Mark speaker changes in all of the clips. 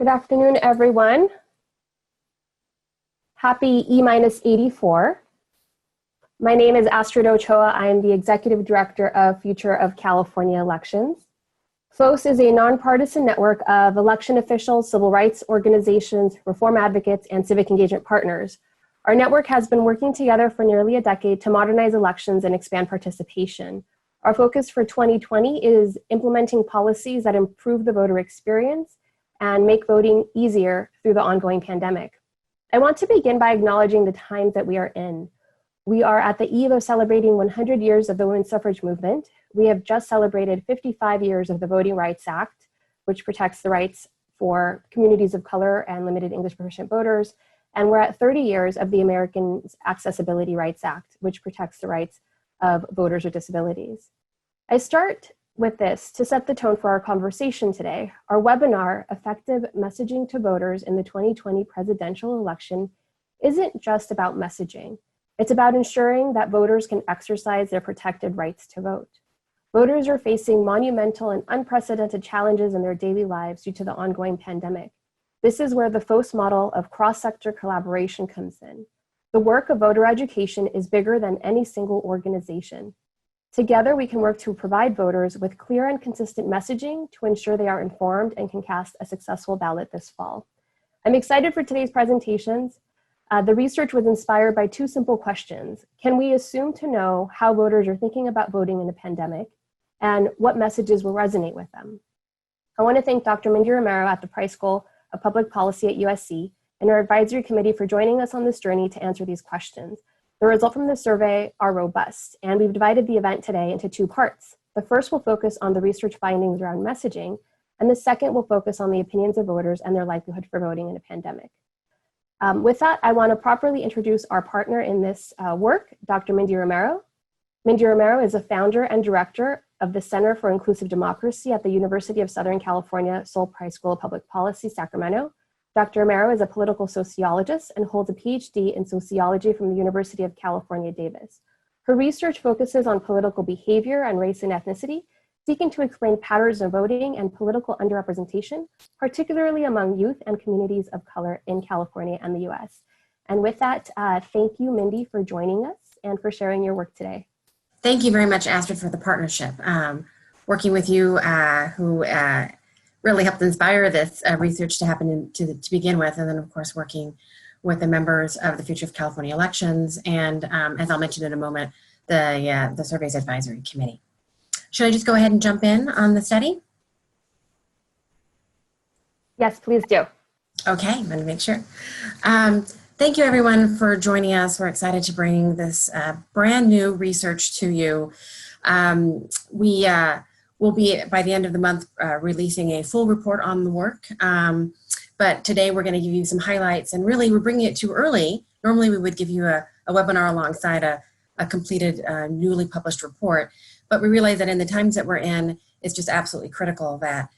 Speaker 1: Good afternoon, everyone. Happy E-84. My name is Astrid Ochoa. I am the Executive Director of Future of California Elections. FOS is a nonpartisan network of election officials, civil rights organizations, reform advocates, and civic engagement partners. Our network has been working together for nearly a decade to modernize elections and expand participation. Our focus for 2020 is implementing policies that improve the voter experience and make voting easier through the ongoing pandemic. I want to begin by acknowledging the times that we are in. We are at the eve of celebrating 100 years of the women's suffrage movement. We have just celebrated 55 years of the Voting Rights Act, which protects the rights for communities of color and limited English proficient voters. And we're at 30 years of the Americans Accessibility Rights Act, which protects the rights of voters with disabilities. I start with this to set the tone for our conversation today. Our webinar, Effective Messaging to Voters in the 2020 Presidential Election, isn't just about messaging. It's about ensuring that voters can exercise their protected rights to vote. Voters are facing monumental and unprecedented challenges in their daily lives due to the ongoing pandemic. This is where the FOS model of cross-sector collaboration comes in. The work of voter education is bigger than any single organization. Together, we can work to provide voters with clear and consistent messaging to ensure they are informed and can cast a successful ballot this fall. I'm excited for today's presentations. The research was inspired by two simple questions. Can we assume to know how voters are thinking about voting in a pandemic, and what messages will resonate with them? I want to thank Dr. Mindy Romero at the Price School of Public Policy at USC and our advisory committee for joining us on this journey to answer these questions. The results from the survey are robust, and we've divided the event today into two parts. The first will focus on the research findings around messaging, and the second will focus on the opinions of voters and their likelihood for voting in a pandemic. With that, I want to properly introduce our partner in this work, Dr. Mindy Romero. Mindy Romero is a founder and director of the Center for Inclusive Democracy at the University of Southern California Sol Price School of Public Policy, Sacramento. Dr. Romero is a political sociologist and holds a Ph.D. in sociology from the University of California, Davis. Her research focuses on political behavior and race and ethnicity, seeking to explain patterns of voting and political underrepresentation, particularly among youth and communities of color in California and the US. And with that, thank you, Mindy, for joining us and for sharing your work today.
Speaker 2: Thank you very much, Astrid, for the partnership. Working with you, who really helped inspire this research to happen to begin with, and then of course working with the members of the Future of California Elections, and as I'll mention in a moment, the Surveys Advisory Committee. Should I just go ahead and jump in on the study?
Speaker 1: Yes, please do. Okay,
Speaker 2: I'm going to make sure. Thank you everyone for joining us. We're excited to bring this brand new research to you. We will be, by the end of the month, releasing a full report on the work. But today we're going to give you some highlights, and really we're bringing it too early. Normally we would give you a webinar alongside a completed newly published report. But we realize that in the times that we're in, it's just absolutely critical that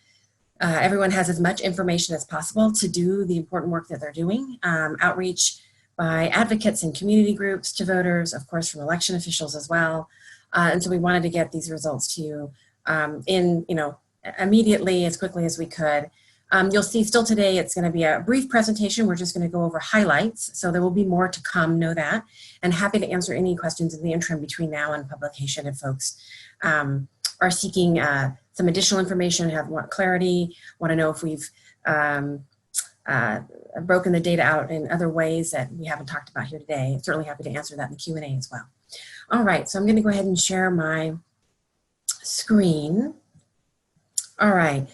Speaker 2: everyone has as much information as possible to do the important work that they're doing. Outreach by advocates and community groups to voters, of course, from election officials as well. And so we wanted to get these results to you immediately, as quickly as we could. You'll see still today, it's going to be a brief presentation. We're just going to go over highlights. So there will be more to come, know that. And happy to answer any questions in the interim between now and publication if folks are seeking some additional information, want clarity, want to know if we've broken the data out in other ways that we haven't talked about here today. I'm certainly happy to answer that in the Q&A as well. All right, so I'm going to go ahead and share my screen. All right.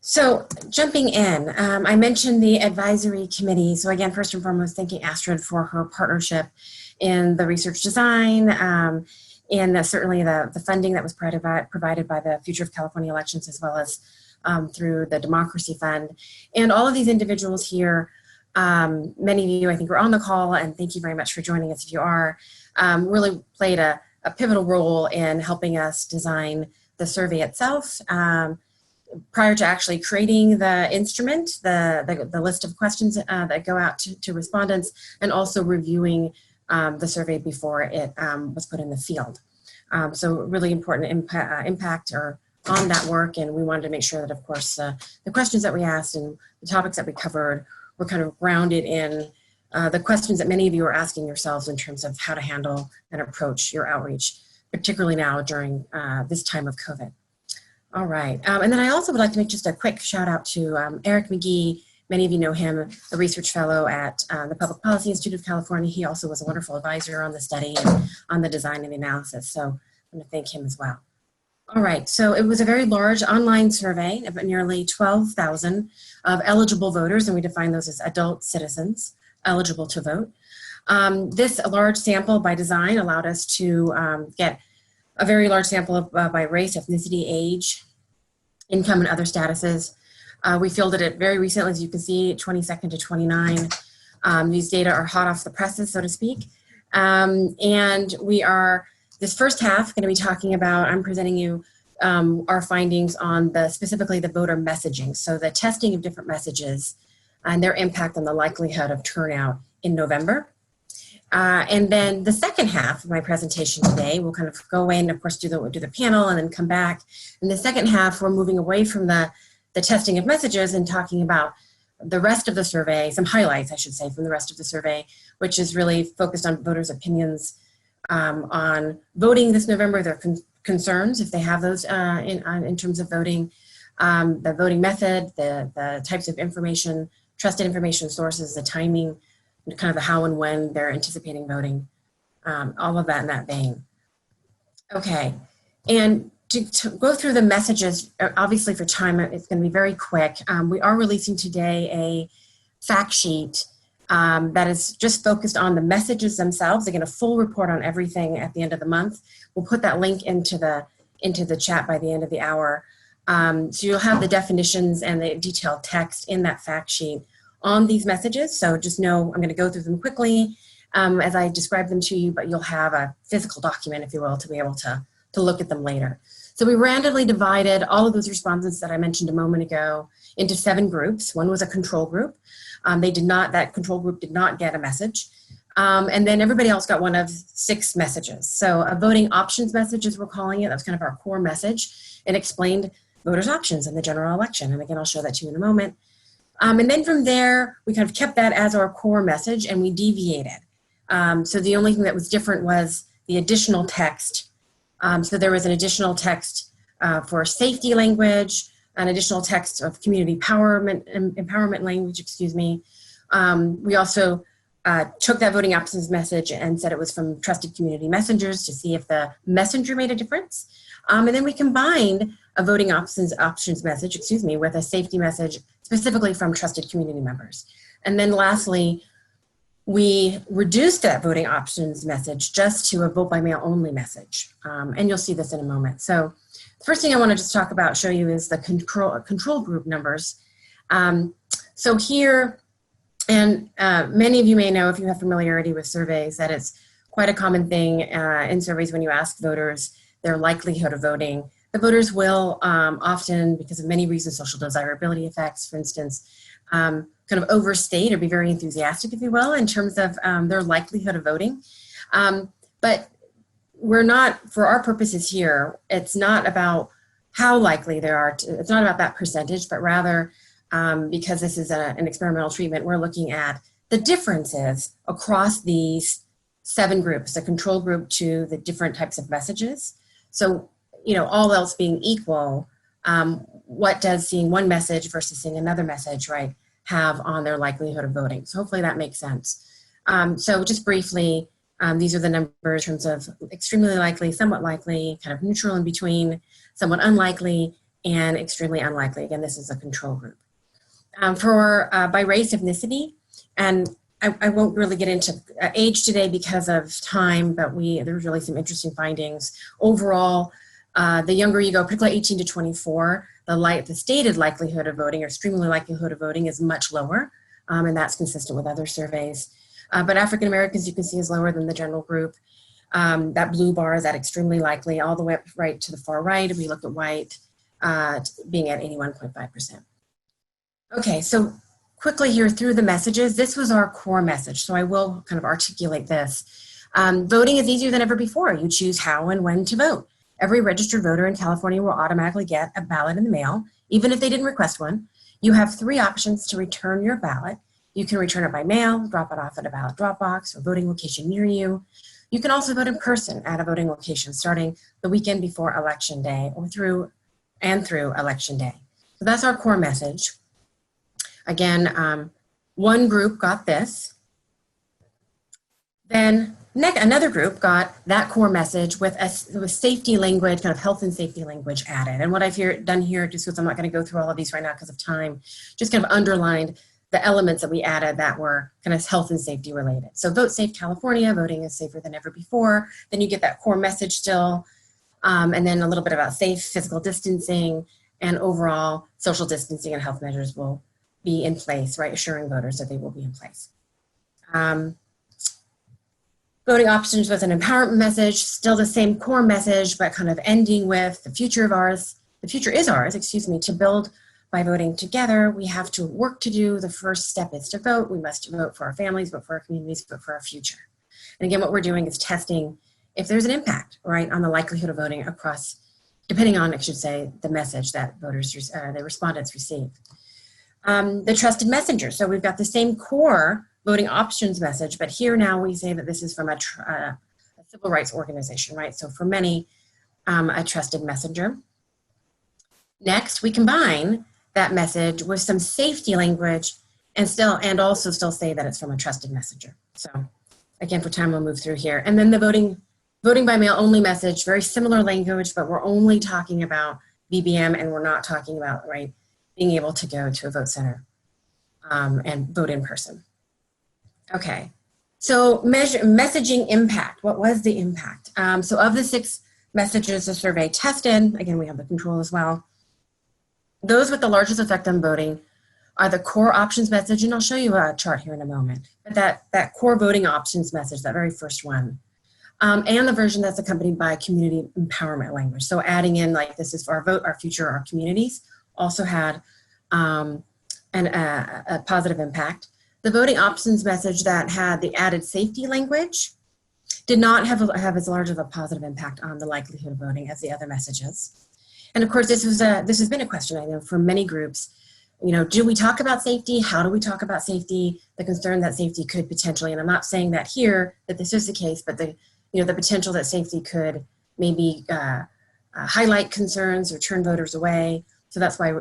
Speaker 2: So jumping in, I mentioned the advisory committee. So again, first and foremost, thanking Astrid for her partnership in the research design and certainly the funding that was provided by the Future of California Elections, as well as through the Democracy Fund. And all of these individuals here, many of you I think are on the call, and thank you very much for joining us if you are, really played a pivotal role in helping us design the survey itself. Prior to actually creating the instrument, the list of questions that go out to respondents, and also reviewing the survey before it was put in the field. So really important impact or on that work, and we wanted to make sure that, of course, the questions that we asked and the topics that we covered were kind of grounded in the questions that many of you are asking yourselves in terms of how to handle and approach your outreach, particularly now during this time of COVID. All right, and then I also would like to make just a quick shout out to Eric McGee. Many of you know him, a research fellow at the Public Policy Institute of California. He also was a wonderful advisor on the study and on the design and the analysis. So I'm going to thank him as well. All right, so it was a very large online survey of nearly 12,000 of eligible voters, and we define those as adult citizens eligible to vote. This large sample by design allowed us to get a very large sample of, by race, ethnicity, age, income, and other statuses. We fielded it very recently, as you can see, 22nd to 29. These data are hot off the presses, so to speak. And we are, this first half, going to be talking about, I'm presenting you our findings on specifically the voter messaging. So the testing of different messages and their impact on the likelihood of turnout in November. And then the second half of my presentation today, we'll kind of go away and of course do the panel and then come back. In the second half, we're moving away from the testing of messages and talking about the rest of the survey, some highlights, I should say, from the rest of the survey, which is really focused on voters' opinions on voting this November, their concerns, if they have those in terms of voting, the voting method, the types of information, trusted information sources, the timing, and kind of the how and when they're anticipating voting, all of that in that vein. Okay, and to go through the messages, obviously for time, it's going to be very quick. We are releasing today a fact sheet that is just focused on the messages themselves. Again, a full report on everything at the end of the month. We'll put that link into the chat by the end of the hour. So you'll have the definitions and the detailed text in that fact sheet on these messages. So just know I'm going to go through them quickly as I describe them to you, but you'll have a physical document, if you will, to be able to look at them later. So we randomly divided all of those responses that I mentioned a moment ago into 7 groups. One was a control group. That control group did not get a message. And then everybody else got one of 6 messages. So a voting options message, as we're calling it, that's kind of our core message. It explained voters' options in the general election. And again, I'll show that to you in a moment. And then from there, we kind of kept that as our core message and we deviated. So the only thing that was different was the additional text. So there was an additional text for safety language, an additional text of community empowerment language, excuse me. We also took that voting options message and said it was from trusted community messengers to see if the messenger made a difference. And then we combined a voting options message, with a safety message specifically from trusted community members. And then lastly, we reduced that voting options message just to a vote by mail only message. And you'll see this in a moment. So the first thing I want to just talk about, show you is the control group numbers. So here, and many of you may know if you have familiarity with surveys that it's quite a common thing in surveys when you ask voters their likelihood of voting. The voters will often, because of many reasons, social desirability effects, for instance, kind of overstate or be very enthusiastic, if you will, in terms of their likelihood of voting. But we're not, for our purposes here, it's not about how likely they are, it's not about that percentage, but rather because this is an experimental treatment, we're looking at the differences across these 7 groups, the control group to the different types of messages. So, all else being equal, what does seeing one message versus seeing another message, right, have on their likelihood of voting? So hopefully that makes sense. So just briefly, these are the numbers in terms of extremely likely, somewhat likely, kind of neutral in between, somewhat unlikely, and extremely unlikely. Again, this is a control group. By race, ethnicity, and I won't really get into age today because of time, but there's really some interesting findings. Overall, the younger you go, particularly 18 to 24, the stated likelihood of voting or extremely likelihood of voting is much lower, and that's consistent with other surveys. But African Americans, you can see, is lower than the general group. That blue bar is at extremely likely, all the way up right to the far right. We looked at white being at 81.5%. Okay, so quickly here through the messages, this was our core message. So I will kind of articulate this. Voting is easier than ever before. You choose how and when to vote. every registered voter in California will automatically get a ballot in the mail, even if they didn't request one. You have 3 options to return your ballot. You can return it by mail, drop it off at a ballot drop box or voting location near you. You can also vote in person at a voting location starting the weekend before Election Day or through Election Day. So that's our core message. Again, one group got this. Then another group got that core message with safety language, kind of health and safety language added. And what I've done here, just because I'm not going to go through all of these right now because of time, just kind of underlined the elements that we added that were kind of health and safety related. So vote safe California, voting is safer than ever before. Then you get that core message still, and then a little bit about safe physical distancing and overall social distancing and health measures will be in place, right? Assuring voters that they will be in place. Voting options was an empowerment message, still the same core message, but kind of ending with the future is ours, to build by voting together. We have to work to do. The first step is to vote. We must vote for our families, vote for our communities, vote for our future. And again, what we're doing is testing if there's an impact, right, on the likelihood of voting across, depending on, I should say, the message that the respondents received. The trusted messenger. So we've got the same core voting options message, but here now we say that this is from a civil rights organization, right? So for many, a trusted messenger. Next, we combine that message with some safety language and also still say that it's from a trusted messenger. So again, for time, we'll move through here. And then the voting by mail only message, very similar language, but we're only talking about VBM and we're not talking about, right, being able to go to a vote center and vote in person. Okay, so messaging impact. What was the impact? So of the 6 messages the survey tested, again, we have the control as well. Those with the largest effect on voting are the core options message, and I'll show you a chart here in a moment. But that core voting options message, that very first one, and the version that's accompanied by community empowerment language. So adding in, like, this is for our vote, our future, our communities, also had a positive impact. The voting options message that had the added safety language did not have as large of a positive impact on the likelihood of voting as the other messages. And of course, this has been a question, I know, for many groups. You know, do we talk about safety? How do we talk about safety? The concern that safety could potentially, and I'm not saying that here, that this is the case, but the potential that safety could maybe highlight concerns or turn voters away. So that's why,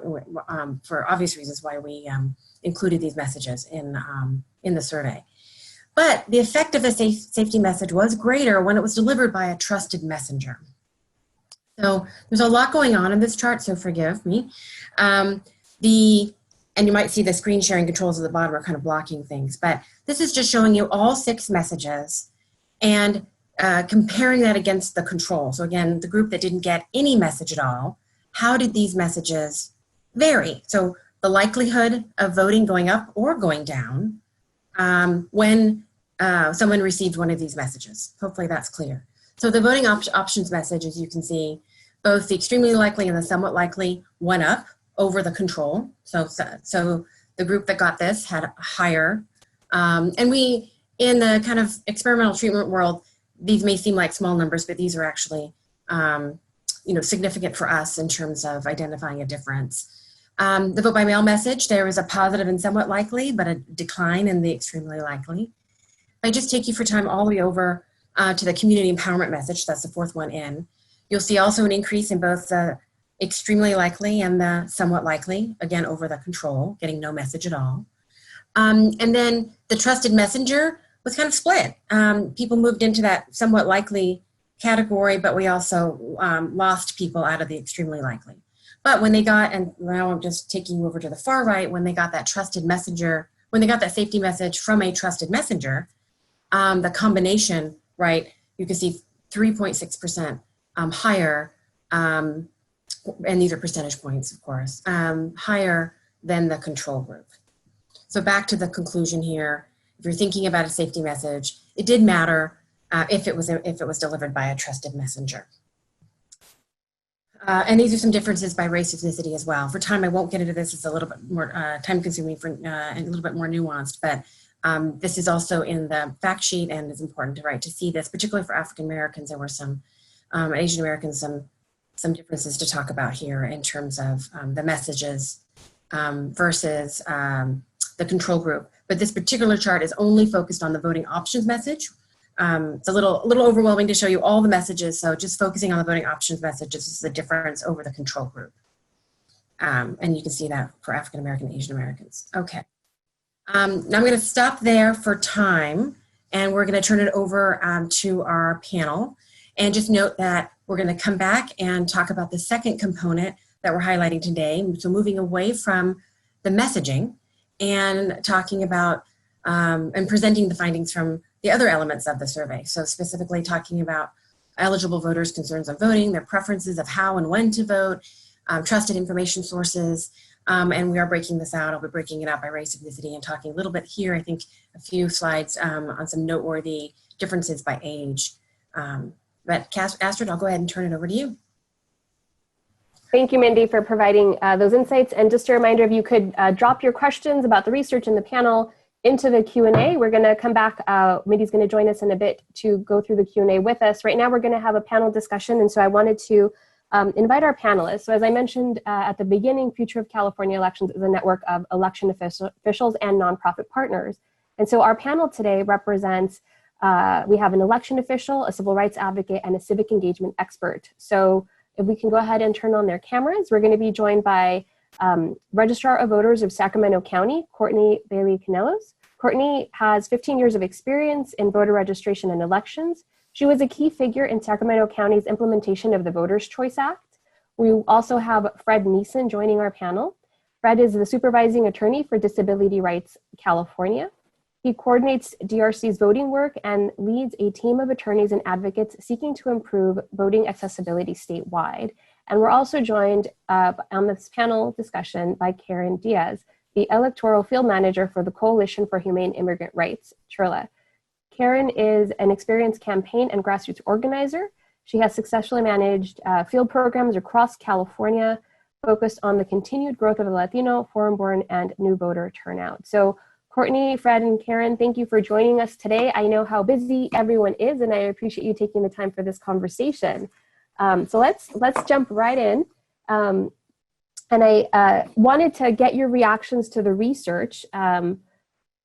Speaker 2: for obvious reasons, why we included these messages in the survey. But the effect of the safety message was greater when it was delivered by a trusted messenger. So there's a lot going on in this chart, so forgive me. And you might see the screen sharing controls at the bottom are kind of blocking things, but this is just showing you all 6 messages and comparing that against the control. So again, the group that didn't get any message at all, how did these messages vary? So the likelihood of voting going up or going down when someone received one of these messages. Hopefully that's clear. So the voting options message, as you can see, both the extremely likely and the somewhat likely went up over the control. So the group that got this had higher. And we, in the kind of experimental treatment world, these may seem like small numbers, but these are actually significant for us in terms of identifying a difference. The vote by mail message, there was a positive and somewhat likely, but a decline in the extremely likely. I just take you for time all the way over to the community empowerment message, that's the 4th one in. You'll see also an increase in both the extremely likely and the somewhat likely, again, over the control, getting no message at all. And then the trusted messenger was kind of split. People moved into that somewhat likely category, but we also lost people out of the extremely likely. But when they got, and now I'm just taking you over to the far right, when they got that trusted messenger, when they got that safety message from a trusted messenger, the combination, right, you can see 3.6% higher, and these are percentage points, of course, higher than the control group. So back to the conclusion here, if you're thinking about a safety message, it did matter if it was delivered by a trusted messenger. And these are some differences by race, ethnicity as well. For time, I won't get into this. It's a little bit more time-consuming and a little bit more nuanced, but this is also in the fact sheet and it's important to see this, particularly for African Americans. There were some Asian Americans, some some differences to talk about here in terms of the messages versus the control group. But this particular chart is only focused on the voting options message. It's a little overwhelming to show you all the messages, so just focusing on the voting options messages is the difference over the control group. And you can see that for African American and Asian Americans. Okay. Now I'm going to stop there for time, and we're going to turn it over to our panel. And just note that we're going to come back and talk about the second component that we're highlighting today. So moving away from the messaging and talking about and presenting the findings from the other elements of the survey. So specifically talking about eligible voters' concerns on voting, their preferences of how and when to vote, trusted information sources, and we are breaking this out. I'll be breaking it out by race, ethnicity, and talking a little bit here, I think a few slides on some noteworthy differences by age. But Astrid, I'll go ahead and turn it over to you.
Speaker 1: Thank you, Mindy, for providing those insights. And just a reminder, if you could drop your questions about the research in the panel into the Q&A. We're going to come back. Mindy's going to join us in a bit to go through the Q&A with us. Right now, we're going to have a panel discussion. And so I wanted to invite our panelists. So as I mentioned at the beginning, Future of California Elections is a network of election officials and nonprofit partners. And so our panel today represents, we have an election official, a civil rights advocate, and a civic engagement expert. So if we can go ahead and turn on their cameras, we're going to be joined by Registrar of Voters of Sacramento County, Courtney Bailey-Kanelos. Courtney has 15 years of experience in voter registration and elections. She was a key figure in Sacramento County's implementation of the Voters' Choice Act. We also have Fred Nisen joining our panel. Fred is the supervising attorney for Disability Rights California. He coordinates DRC's voting work and leads a team of attorneys and advocates seeking to improve voting accessibility statewide. And we're also joined on this panel discussion by Karen Diaz, the Electoral Field Manager for the Coalition for Humane Immigrant Rights, CHIRLA. Karen is an experienced campaign and grassroots organizer. She has successfully managed field programs across California, focused on the continued growth of the Latino, foreign-born, and new voter turnout. So Courtney, Fred, and Karen, thank you for joining us today. I know how busy everyone is, and I appreciate you taking the time for this conversation. So let's jump right in. And I wanted to get your reactions to the research.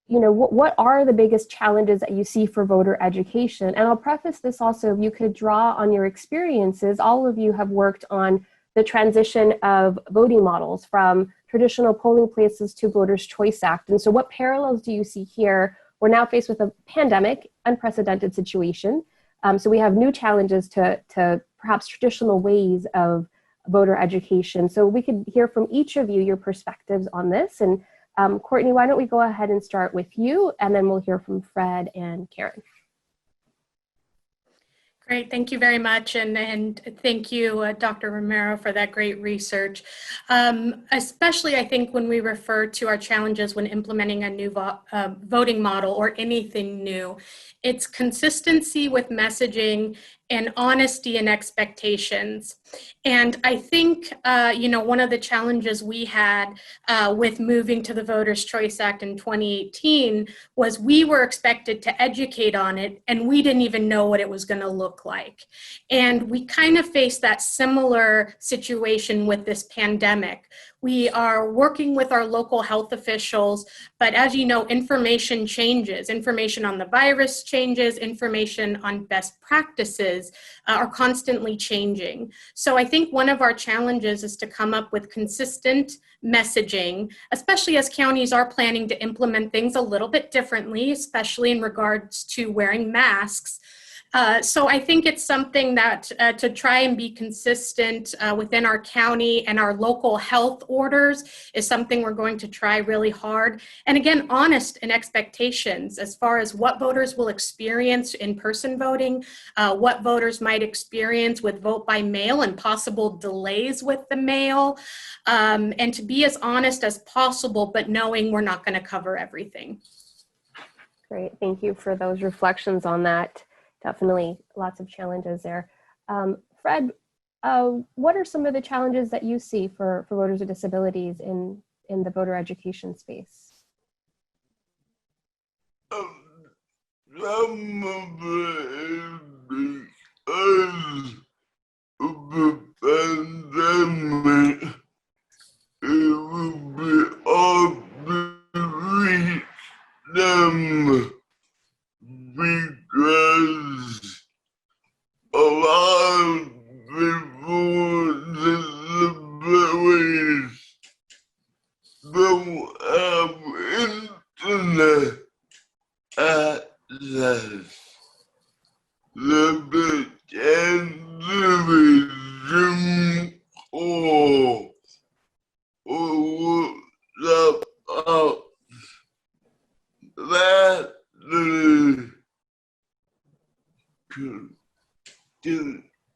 Speaker 1: You know, what are the biggest challenges that you see for voter education? And I'll preface this also, if you could draw on your experiences. All of you have worked on the transition of voting models from traditional polling places to Voters' Choice Act. And so what parallels do you see here? We're now faced with a pandemic, unprecedented situation. So we have new challenges to perhaps traditional ways of voter education. So we could hear from each of you your perspectives on this. And Courtney, why don't we go ahead and start with you, and then we'll hear from Fred and Karen.
Speaker 3: Great, thank you very much, and thank you, Dr. Romero, for that great research. Especially, I think, when we refer to our challenges when implementing a new voting model or anything new, it's consistency with messaging and honesty and expectations. And I think, you know, one of the challenges we had with moving to the Voters' Choice Act in 2018 was we were expected to educate on it, and we didn't even know what it was going to look like. And we kind of faced that similar situation with this pandemic. We are working with our local health officials, but as you know, information changes. Information on the virus changes, information on best practices are constantly changing. So I think one of our challenges is to come up with consistent messaging, especially as counties are planning to implement things a little bit differently, especially in regards to wearing masks. So I think it's something that to try and be consistent within our county and our local health orders is something we're going to try really hard. And again, honest in expectations as far as what voters will experience in-person voting, what voters might experience with vote by mail and possible delays with the mail, and to be as honest as possible, but knowing we're not going to cover everything.
Speaker 1: Great, thank you for those reflections on that. Definitely lots of challenges there. Fred, what are some of the challenges that you see for voters with disabilities in the voter education space?
Speaker 4: Some of it is because of the fact because a lot of people with disabilities don't have internet access. The Zoom call or WhatsApp that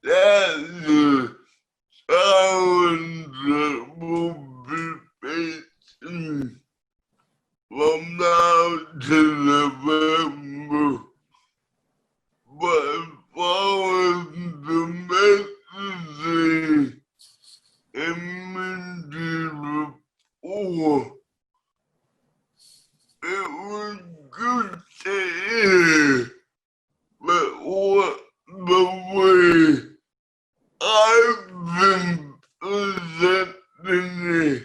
Speaker 4: that's the challenge that will be facing from now to November. But as far as the messaging and Mindy before, it was good to hear, but what the way I've been presenting it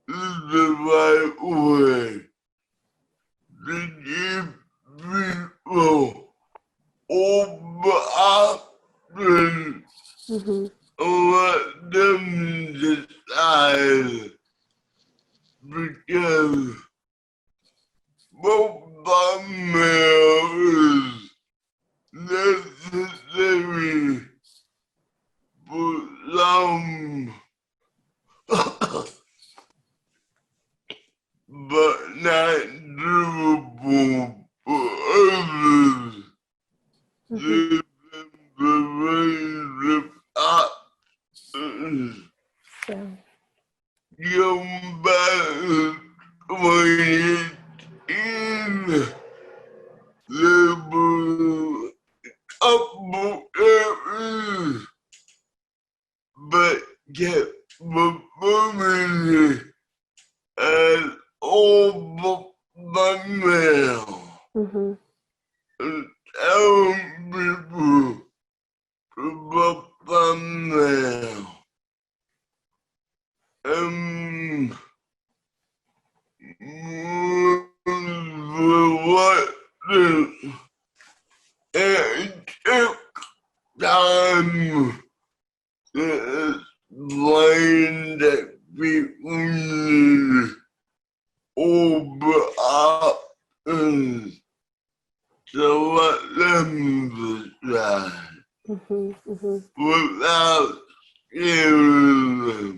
Speaker 4: is the right way to give people all the options and let them decide, because both mail is necessary for some, but not doable for others. Give them the range of options. Come back to 2018. There were a couple areas, but kept performing it as all the mail. And telling people to book the mail. Reluctant. It took time to explain that people need all the options to let them decide without scaring them.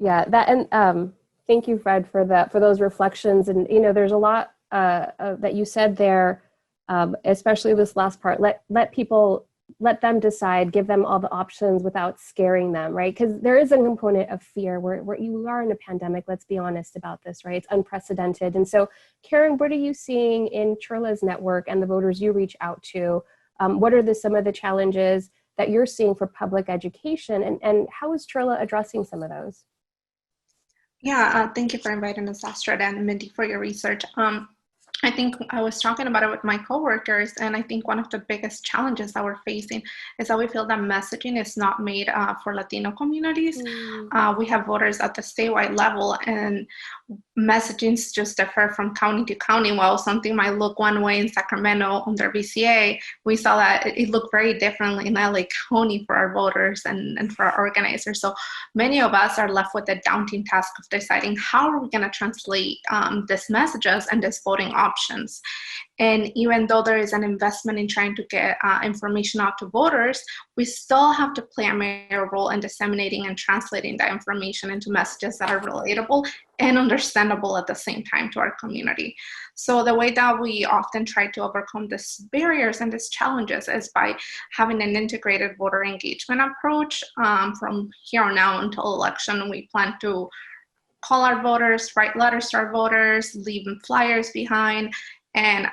Speaker 1: Yeah, that, and thank you, Fred, for those reflections. And there's a lot that you said there, especially this last part. Let them decide, give them all the options without scaring them, right? Because there is a component of fear where you are in a pandemic. Let's be honest about this, right? It's unprecedented. And so, Karen, what are you seeing in CHIRLA's network and the voters you reach out to? What are some of the challenges that you're seeing for public education, and how is CHIRLA addressing some of those?
Speaker 5: Yeah, thank you for inviting us, Astrid and Mindy, for your research. I think I was talking about it with my coworkers, and I think one of the biggest challenges that we're facing is that we feel that messaging is not made for Latino communities. We have voters at the statewide level, and messagings just differ from county to county. While something might look one way in Sacramento under BCA, we saw that it looked very differently in LA County for our voters and for our organizers. So many of us are left with the daunting task of deciding how are we going to translate these messages and these voting options. And even though there is an investment in trying to get information out to voters, we still have to play a major role in disseminating and translating that information into messages that are relatable and understandable at the same time to our community. So the way that we often try to overcome these barriers and these challenges is by having an integrated voter engagement approach. From here on out until election, we plan to call our voters, write letters to our voters, leave flyers behind. And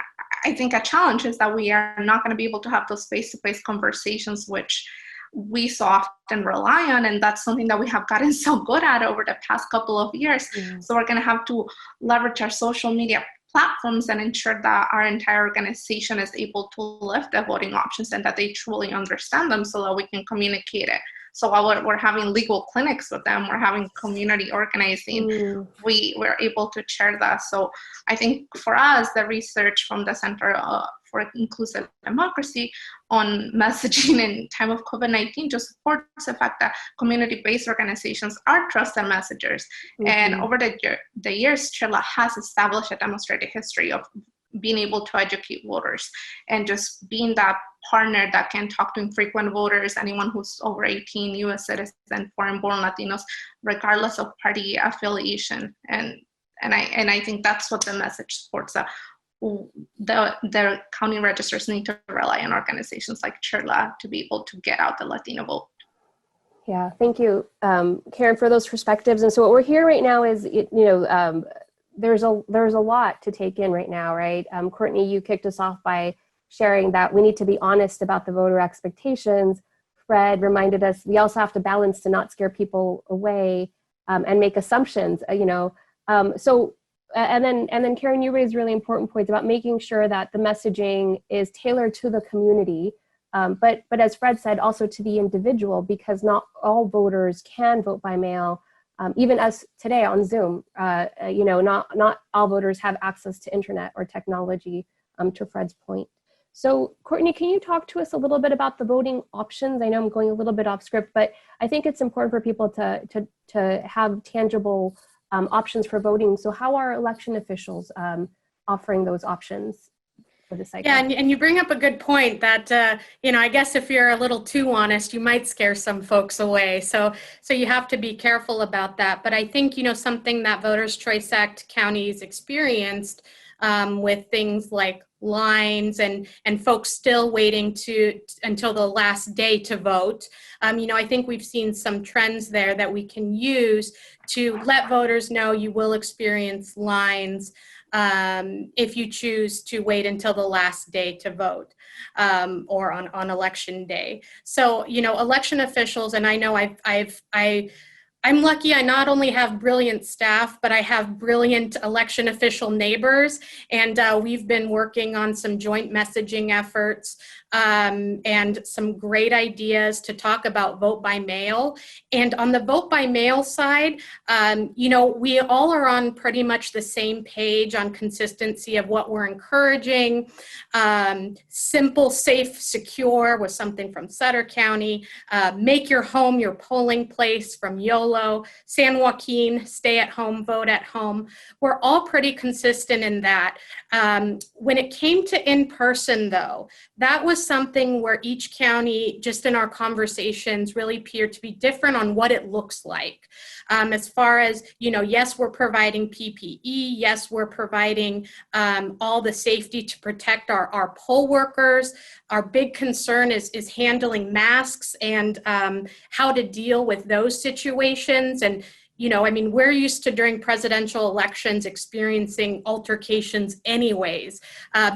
Speaker 5: I think a challenge is that we are not going to be able to have those face-to-face conversations, which we so often rely on, and that's something that we have gotten so good at over the past couple of years. So we're going to have to leverage our social media platforms and ensure that our entire organization is able to lift the voting options and that they truly understand them so that we can communicate it So while we're having legal clinics with them, we're having community organizing, we're able to share that. So I think for us, the research from the Center for Inclusive Democracy on messaging in time of COVID-19 just supports the fact that community-based organizations are trusted messengers. And over the years, CHIRLA has established a demonstrated history of being able to educate voters and just being that partner that can talk to infrequent voters, anyone who's over 18, U.S. citizen, foreign-born Latinos, regardless of party affiliation. And I think that's what the message supports. The county registers need to rely on organizations like CHIRLA to be able to get out the Latino vote.
Speaker 1: Yeah, thank you, Karen, for those perspectives. And so what we're hearing right now is, there's a lot to take in right now, right? Courtney, you kicked us off by sharing that we need to be honest about the voter expectations. Fred reminded us we also have to balance to not scare people away and make assumptions, And then Karen, you raised really important points about making sure that the messaging is tailored to the community, but as Fred said, also to the individual, because not all voters can vote by mail. Even as today on Zoom, not all voters have access to internet or technology, to Fred's point. So Courtney, can you talk to us a little bit about the voting options? I know I'm going a little bit off script, but I think it's important for people to have tangible options for voting. So how are election officials offering those options for the cycle?
Speaker 3: Yeah, and you bring up a good point that, I guess if you're a little too honest, you might scare some folks away. So you have to be careful about that. But I think, something that Voters' Choice Act counties experienced with things like lines and folks still waiting until the last day to vote. I think we've seen some trends there that we can use to let voters know you will experience lines if you choose to wait until the last day to vote or on election day. So, election officials, and I know I'm lucky I not only have brilliant staff, but I have brilliant election official neighbors. And we've been working on some joint messaging efforts and some great ideas to talk about vote by mail. And on the vote by mail side, we all are on pretty much the same page on consistency of what we're encouraging. Simple, safe, secure was something from Sutter County. Make your home your polling place from YOLO. San Joaquin, stay at home, vote at home. We're all pretty consistent in that. When it came to in-person though, that was something where each county, just in our conversations, really appeared to be different on what it looks like. As far as, yes, we're providing PPE. Yes, we're providing all the safety to protect our poll workers. Our big concern is handling masks and how to deal with those situations. And we're used to during presidential elections experiencing altercations anyways.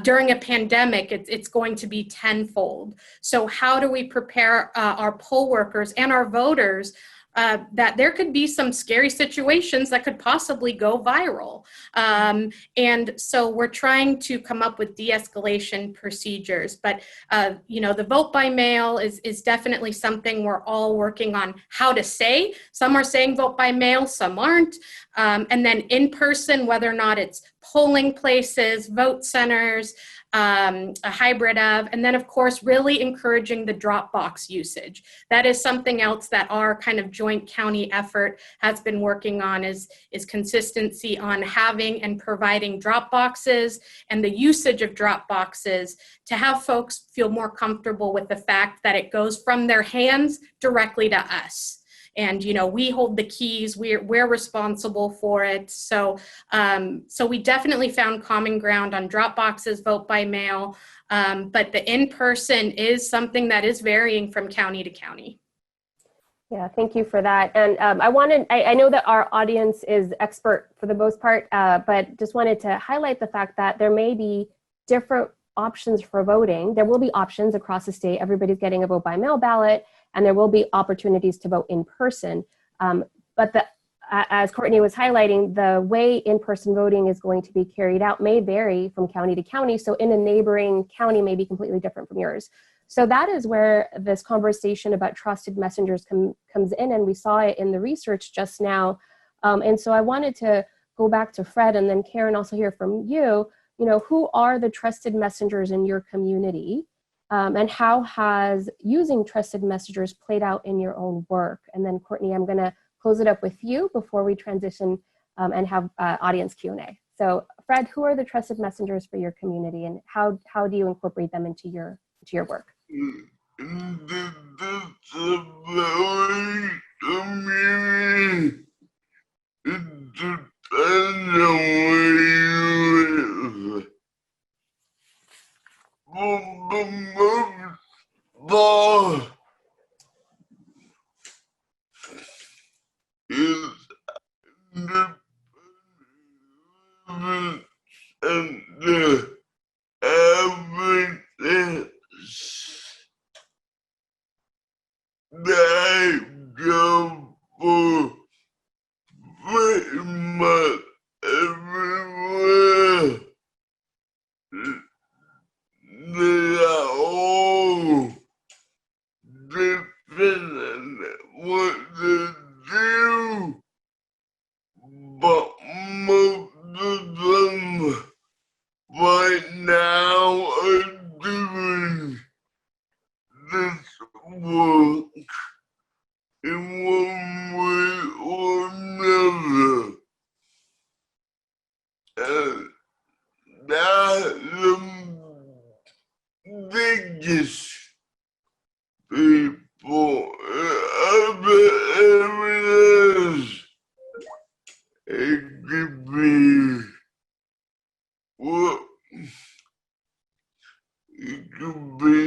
Speaker 3: During a pandemic, it's going to be tenfold. So how do we prepare our poll workers and our voters that there could be some scary situations that could possibly go viral. And so we're trying to come up with de-escalation procedures. But, the vote by mail is definitely something we're all working on how to say. Some are saying vote by mail, some aren't. And then in person, whether or not it's polling places, vote centers, a hybrid of, and then of course, really encouraging the drop box usage. That is something else that our kind of joint county effort has been working on is consistency on having and providing drop boxes and the usage of drop boxes to have folks feel more comfortable with the fact that it goes from their hands directly to us. And, we hold the keys, we're responsible for it. So we definitely found common ground on drop boxes, vote by mail, but the in-person is something that is varying from county to county.
Speaker 1: Yeah, thank you for that. And I know that our audience is expert for the most part, but just wanted to highlight the fact that there may be different options for voting. There will be options across the state. Everybody's getting a vote by mail ballot, and there will be opportunities to vote in person. But as Courtney was highlighting, the way in-person voting is going to be carried out may vary from county to county. So in a neighboring county may be completely different from yours. So that is where this conversation about trusted messengers comes in, and we saw it in the research just now. And so I wanted to go back to Fred and then Karen, also hear from you. You know, who are the trusted messengers in your community? And how has using trusted messengers played out in your own work? And then Courtney, I'm going to close it up with you before we transition and have audience Q&A. So Fred, who are the trusted messengers for your community, and how do you incorporate them into your work?
Speaker 4: The disability community, it depends on where you live. For the most part, is independent and the evidence that go for pretty much everywhere. They are all different in what they do, but most of them right now are doing this work in one way or another. And that's the biggest people in other areas. It could be what it could be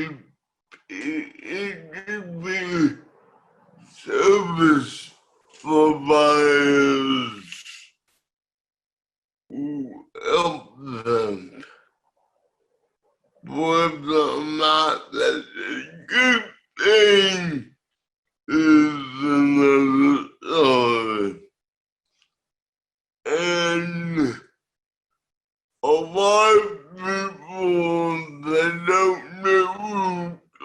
Speaker 4: service providers who help them. Whether or not that's a good thing is another story. And a lot of people that don't know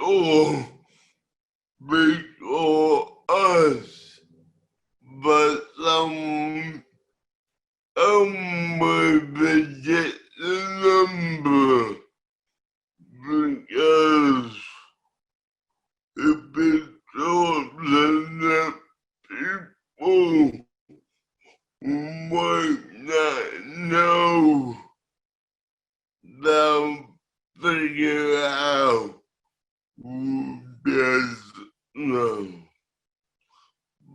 Speaker 4: or they call us, but some way they get the number, because if it's short enough people who might not know, they'll figure out who does know.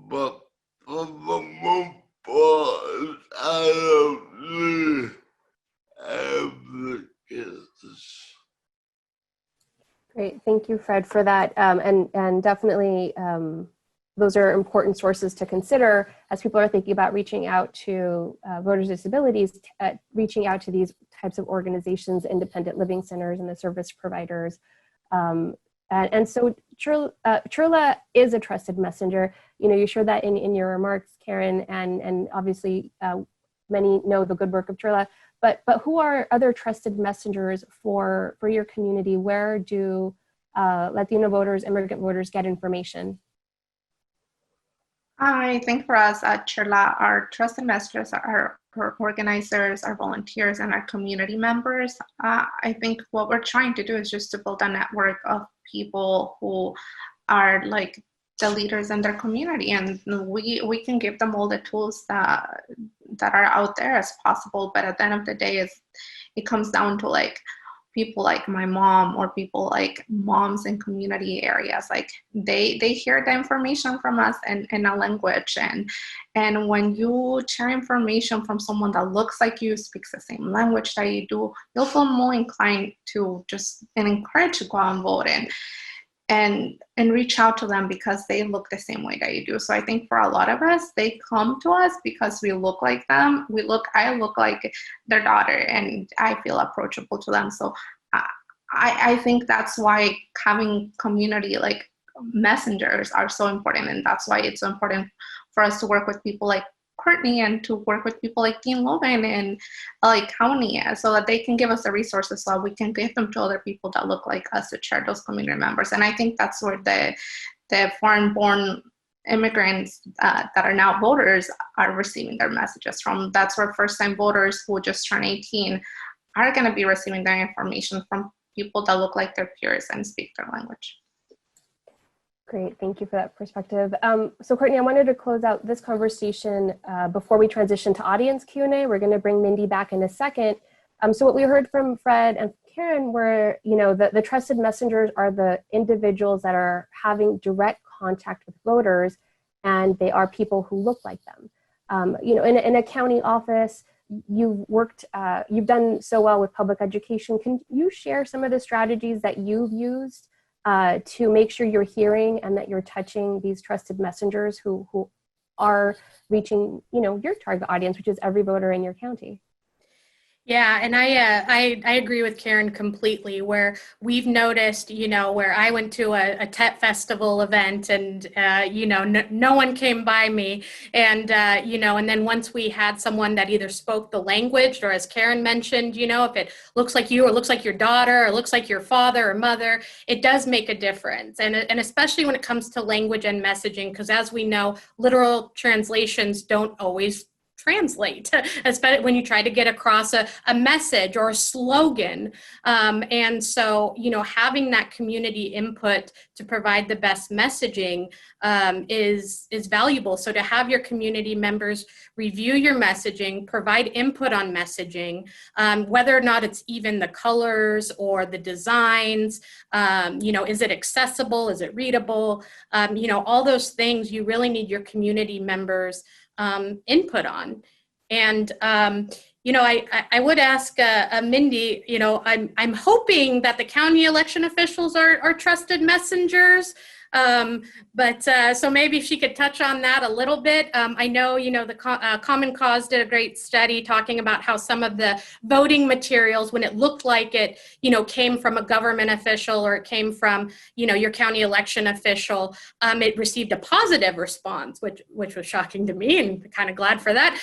Speaker 4: But for the most part, I don't advocates.
Speaker 1: Great, thank you, Fred, for that. And definitely, those are important sources to consider as people are thinking about reaching out to voters with disabilities, reaching out to these types of organizations, independent living centers, and the service providers. And so CHIRLA is a trusted messenger. You know, you shared that in your remarks, Karen, and obviously many know the good work of CHIRLA. But who are other trusted messengers for your community? Where do Latino voters, immigrant voters get information?
Speaker 5: I think for us at CHIRLA, our trusted messengers are our organizers, our volunteers, and our community members. I think what we're trying to do is just to build a network of people who are like the leaders in their community, and we can give them all the tools that are out there as possible. But at the end of the day, it comes down to like people like my mom or people like moms in community areas, like they hear the information from us in a language, and when you share information from someone that looks like you, speaks the same language that you do, you'll feel more inclined to just and encouraged to go out and vote and reach out to them because they look the same way that you do. So I think for a lot of us, they come to us because we look like them. I look like their daughter, and I feel approachable to them. So I think that's why having community like messengers are so important, and that's why it's so important for us to work with people like Courtney and to work with people like Dean Logan and like County so that they can give us the resources so we can give them to other people that look like us to share those community members. And I think that's where the foreign-born immigrants that are now voters are receiving their messages from. That's where first-time voters who just turned 18 are going to be receiving their information from people that look like their peers and speak their language.
Speaker 1: Great, thank you for that perspective. So Courtney, I wanted to close out this conversation before we transition to audience Q&A. We're gonna bring Mindy back in a second. So what we heard from Fred and Karen were, the trusted messengers are the individuals that are having direct contact with voters, and they are people who look like them. In a county office, you've done so well with public education. Can you share some of the strategies that you've used to make sure you're hearing and that you're touching these trusted messengers who are reaching, your target audience, which is every voter in your county?
Speaker 3: Yeah, and I agree with Karen completely, where we've noticed, where I went to a TET festival event and, no one came by me. And, and then once we had someone that either spoke the language or, as Karen mentioned, if it looks like you or looks like your daughter or looks like your father or mother, it does make a difference. And especially when it comes to language and messaging, because as we know, literal translations don't always translate, especially when you try to get across a message or a slogan. And so, having that community input to provide the best messaging is valuable. So to have your community members review your messaging, provide input on messaging, whether or not it's even the colors or the designs, is it accessible? Is it readable? All those things you really need your community members input on. And, I would ask Mindy, I'm hoping that the county election officials are trusted messengers. But so maybe she could touch on that a little bit. I know, the Common Cause did a great study talking about how some of the voting materials, when it looked like it, came from a government official or it came from, your county election official, it received a positive response, which was shocking to me and kind of glad for that.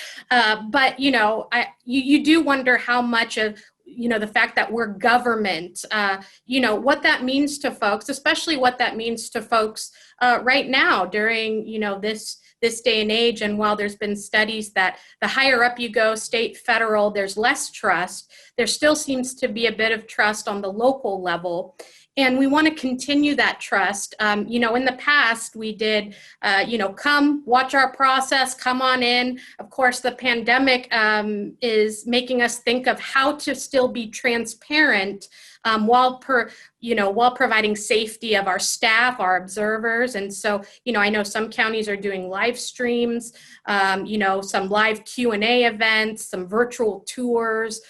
Speaker 3: But, you do wonder how much of the fact that we're government, what that means to folks, especially what that means to folks right now during, this day and age. And while there's been studies that the higher up you go, state, federal, there's less trust, there still seems to be a bit of trust on the local level. And we want to continue that trust. In the past, we did, come watch our process, come on in. Of course, the pandemic is making us think of how to still be transparent while providing safety of our staff, our observers. And so, I know some counties are doing live streams, some live Q&A events, some virtual tours,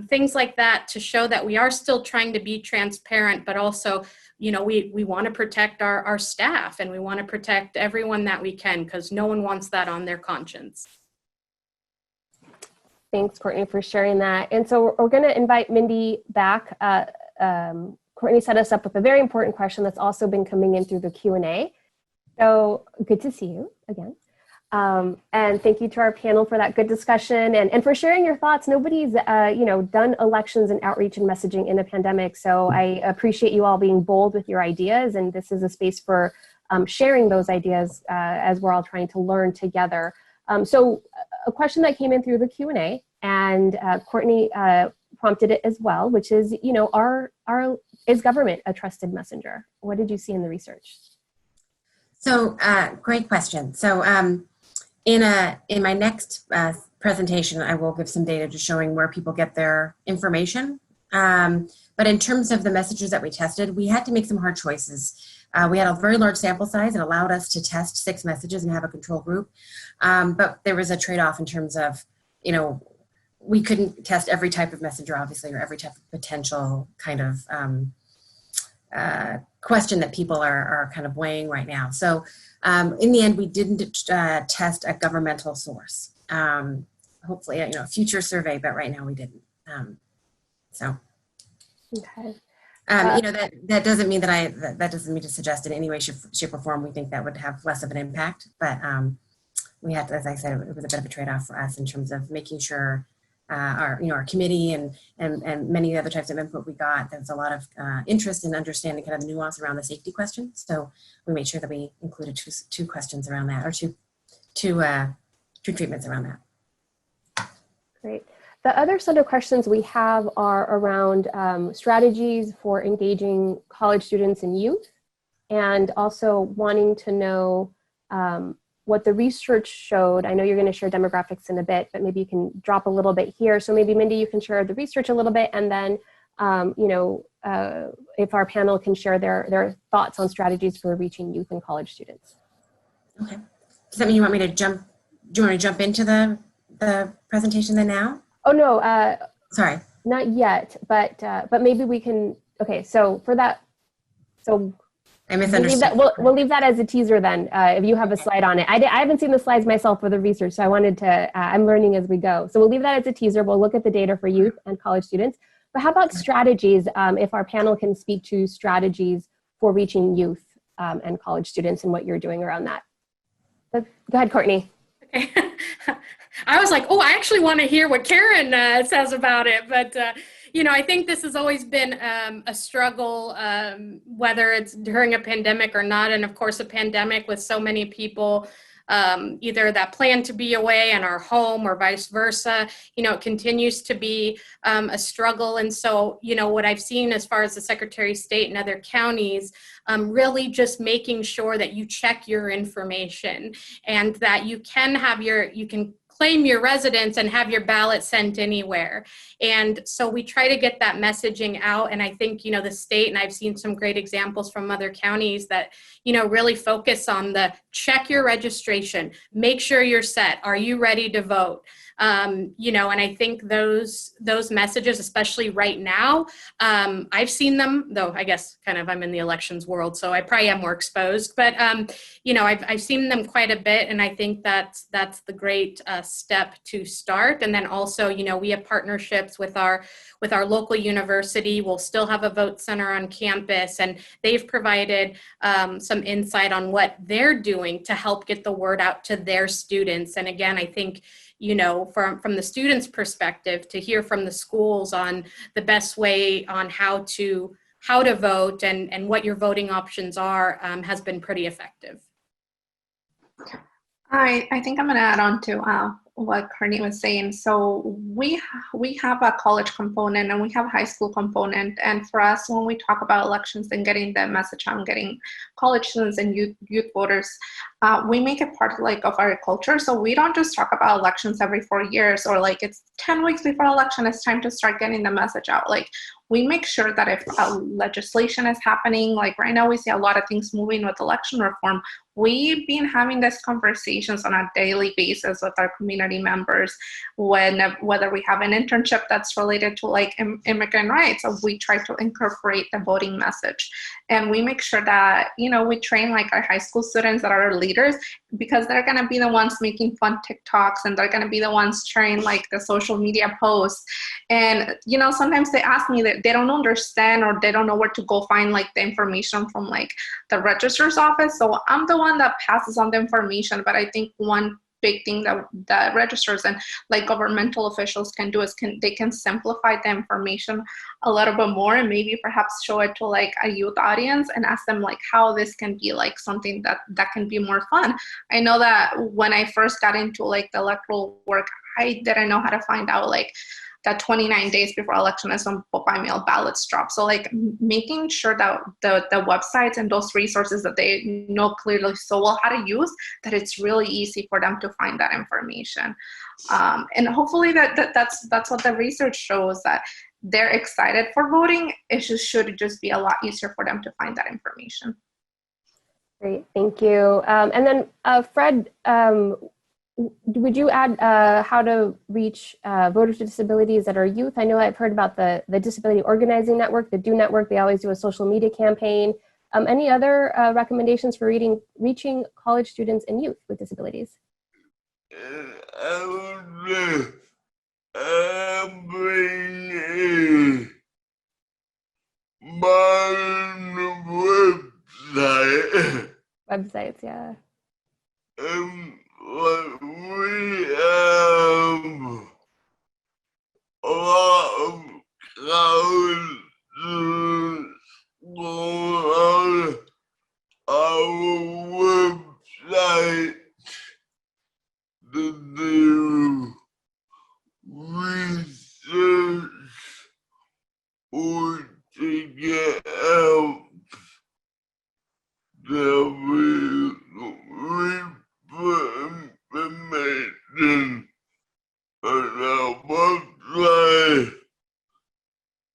Speaker 3: things like that to show that we are still trying to be transparent, but also, we want to protect our staff and we want to protect everyone that we can, because no one wants that on their conscience.
Speaker 1: Thanks, Courtney, for sharing that. And so we're going to invite Mindy back. Courtney set us up with a very important question that's also been coming in through the Q&A. So good to see you again. And thank you to our panel for that good discussion and for sharing your thoughts. Nobody's, done elections and outreach and messaging in a pandemic. So I appreciate you all being bold with your ideas. And this is a space for sharing those ideas as we're all trying to learn together. So a question that came in through the Q&A, and Courtney prompted it as well, which is, is government a trusted messenger? What did you see in the research?
Speaker 2: So great question. So in my next presentation, I will give some data just showing where people get their information. But in terms of the messages that we tested, we had to make some hard choices. We had a very large sample size. It allowed us to test 6 messages and have a control group. But there was a trade-off in terms of, we couldn't test every type of messenger, obviously, or every type of potential kind of question that people are kind of weighing right now. So in the end, we didn't test a governmental source. Hopefully, a future survey, but right now we didn't.
Speaker 1: Okay.
Speaker 2: That doesn't mean that doesn't mean to suggest in any way, shape, or form we think that would have less of an impact. But we had to, as I said, it was a bit of a trade-off for us in terms of making sure our committee and many other types of input we got. There's a lot of interest in understanding kind of the nuance around the safety question. So we made sure that we included two questions around that, or two treatments around that.
Speaker 1: Great. The other set of questions we have are around strategies for engaging college students and youth, and also wanting to know what the research showed. I know you're going to share demographics in a bit, but maybe you can drop a little bit here. So maybe Mindy, you can share the research a little bit, and then if our panel can share their thoughts on strategies for reaching youth and college students.
Speaker 2: Okay. Does that mean you want me to jump? Do you want to jump into the presentation then now?
Speaker 1: Oh no,
Speaker 2: Sorry.
Speaker 1: not yet. But maybe we can. Okay, so for that, so
Speaker 2: I misunderstood.
Speaker 1: We'll leave that as a teaser then. If you have a slide on it, I haven't seen the slides myself for the research, so I wanted to. I'm learning as we go. So we'll leave that as a teaser. We'll look at the data for youth and college students. But how about strategies? If our panel can speak to strategies for reaching youth and college students and what you're doing around that. Go ahead, Courtney.
Speaker 3: Okay. I was like, oh, I actually want to hear what Karen says about it. But, I think this has always been a struggle, whether it's during a pandemic or not. And of course, a pandemic with so many people, either that plan to be away and are home or vice versa, it continues to be a struggle. And so, what I've seen as far as the Secretary of State and other counties, really just making sure that you check your information and that you can claim your residence and have your ballot sent anywhere. And so we try to get that messaging out. And I think, the state, and I've seen some great examples from other counties that, really focus on the check your registration, make sure you're set. Are you ready to vote? And I think those messages, especially right now, I've seen them, though I guess kind of I'm in the elections world, so I probably am more exposed, but I've seen them quite a bit, and I think that's the great step to start. And then also, we have partnerships with our local university. We'll still have a vote center on campus, and they've provided some insight on what they're doing to help get the word out to their students. And again, I think from the students' perspective, to hear from the schools on the best way on how to vote and what your voting options are has been pretty effective.
Speaker 5: I think I'm going to add on to what Courtney was saying. So we have a college component and we have a high school component. And for us, when we talk about elections and getting the message on getting college students and youth voters, we make it part of our culture. So we don't just talk about elections every 4 years, or it's 10 weeks before election, it's time to start getting the message out. We make sure that if legislation is happening, right now we see a lot of things moving with election reform. We've been having these conversations on a daily basis with our community members, whether we have an internship that's related to immigrant rights, or we try to incorporate the voting message. And we make sure that, we train our high school students that are our leaders, because they're going to be the ones making fun TikToks, and they're going to be the ones sharing the social media posts. And, sometimes they ask me that they don't understand, or they don't know where to go find the information from the registrar's office. So I'm the one that passes on the information. But I think one big thing that registrars and governmental officials can do is they can simplify the information a little bit more, and maybe perhaps show it to a youth audience and ask them how this can be something that can be more fun. I know that when I first got into the electoral work, I didn't know how to find out that 29 days before election is when by mail ballots drop. So making sure that the websites and those resources that they know clearly so well how to use, that it's really easy for them to find that information. And hopefully that's what the research shows, that they're excited for voting. It should just be a lot easier for them to find that information.
Speaker 1: Great, thank you. And then Fred, would you add how to reach voters with disabilities that are youth? I know I've heard about the Disability Organizing Network, the DO Network. They always do a social media campaign. Any other recommendations for reaching college students and youth with disabilities?
Speaker 4: I would bring my website.
Speaker 1: Websites, yeah.
Speaker 4: or to get help that we put information on our website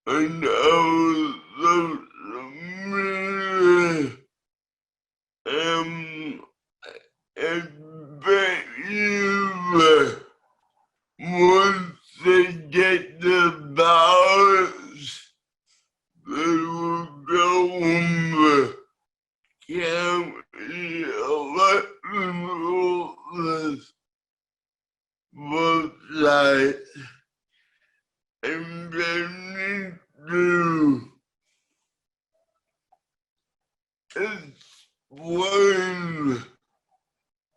Speaker 4: and our social media. If you once they get the ballots, they will go on the county election office website, and they need to explain